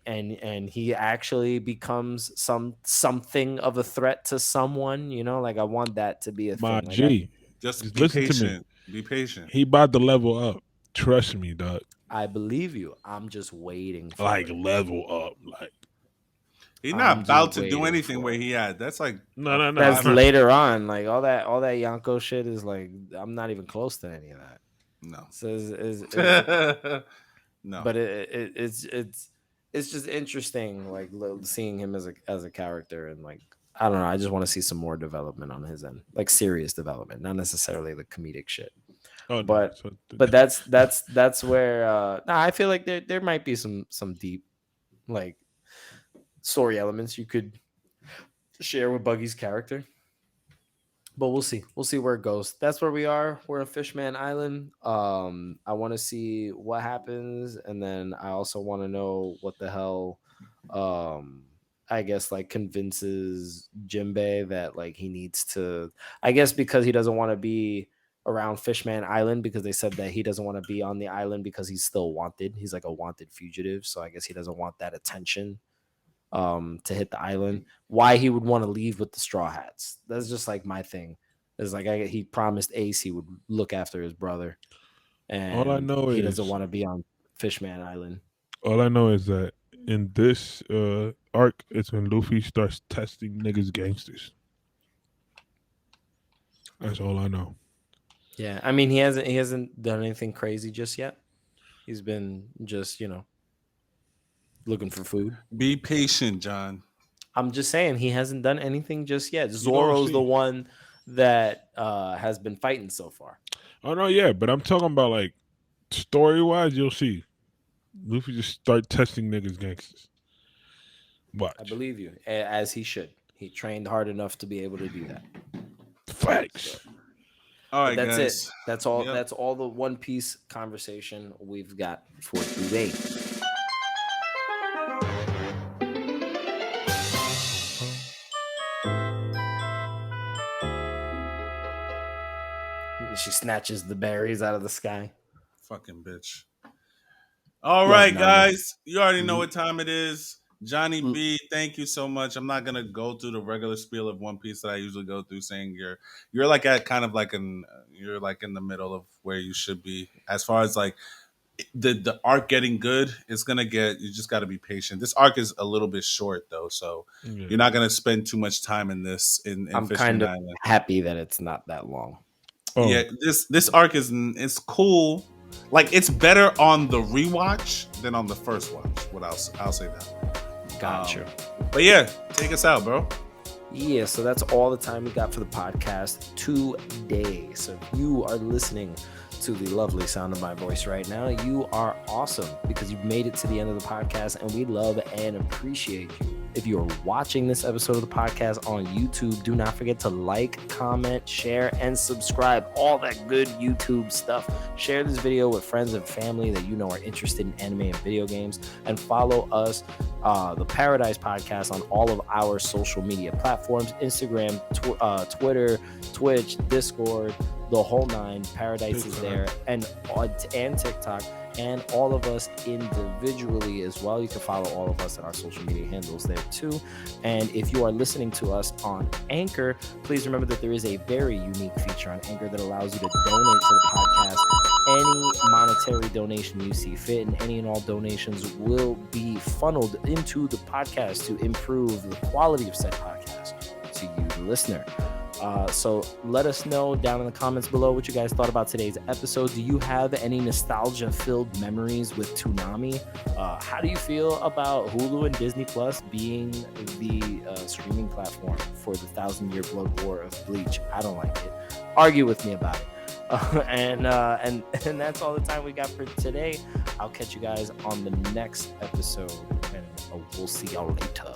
And he actually becomes something of a threat to someone. Like, I want that to be a My thing. G. just be listen to me. patient. Be patient. He about to level up. Trust me, dog. I believe you. I'm just waiting for Like, it. level up. Like, He's I'm not just about to do waiting anything for where it. he at. That's like no. That's later on. Like, all that Yonko shit is like, I'm not even close to any of that. no. So No. but it's just interesting, like, seeing him as a character, and like, I don't know, I just want to see some more development on his end, like serious development, not necessarily the comedic shit. Oh, no. But that's where I feel like there might be some deep, like, story elements you could share with Buggy's character. But we'll see where it goes. That's where we are. We're on Fishman Island. I want to see what happens, and then I also want to know what the hell I guess, like, convinces Jinbei that, like, he needs to, I guess, because he doesn't want to be around Fishman Island, because they said that he doesn't want to be on the island because he's still wanted. He's like a wanted fugitive. So I guess he doesn't want that attention to hit the island. Why he would want to leave with the Straw Hats. That's just like my thing. It's like, he promised Ace he would look after his brother. And all I know he is doesn't want to be on Fishman Island. All I know is that in this arc, it's when Luffy starts testing niggas gangsters. That's all I know. Yeah, I mean, he hasn't done anything crazy just yet. He's been just, looking for food. Be patient, John. I'm just saying, he hasn't done anything just yet. don't Zoro's see. the one that has been fighting so far. Oh no, yeah, but I'm talking about, like, story wise. You'll see, Luffy just start testing niggas gangsters. Watch. I believe you, as he should. He trained hard enough to be able to do that. Facts. All right, That's guys. it. That's all. Yep. That's all the One Piece conversation we've got for today. She snatches the berries out of the sky. Fucking bitch. All Yeah, right, no, guys. You already know what time it is. Johnny B, thank you so much. I'm not gonna go through the regular spiel of One Piece that I usually go through, saying you're like at kind of like you're like in the middle of where you should be as far as like the arc getting good. It's gonna get. You just got to be patient. This arc is a little bit short though, so you're not gonna spend too much time in this. I'm kind of happy that it's not that long. Oh. Yeah, this arc is cool. Like it's better on the rewatch than on the first watch. I'll say that. Gotcha. But yeah, take us out, bro. Yeah, so that's all the time we got for the podcast today. So if you are listening to the lovely sound of my voice right now, you are awesome because you've made it to the end of the podcast, and we love and appreciate you. If you're watching this episode of the podcast on YouTube, do not forget to like, comment, share, and subscribe. All that good YouTube stuff. Share this video with friends and family that you know are interested in anime and video games, and follow us, the Paradise Podcast, on all of our social media platforms: Instagram, Twitter, Twitch, Discord, the whole nine. Paradise is there, and TikTok, and all of us individually as well. You can follow all of us at our social media handles there too. And if you are listening to us on Anchor, please remember that there is a very unique feature on Anchor that allows you to donate to the podcast any monetary donation you see fit, and any and all donations will be funneled into the podcast to improve the quality of said podcast to you, the listener. So let us know down in the comments below what you guys thought about today's episode. Do you have any nostalgia-filled memories with Toonami? How do you feel about Hulu and Disney Plus being the streaming platform for the 1,000-year blood war of Bleach? I don't like it. Argue with me about it. And that's all the time we got for today. I'll catch you guys on the next episode, and we'll see y'all later.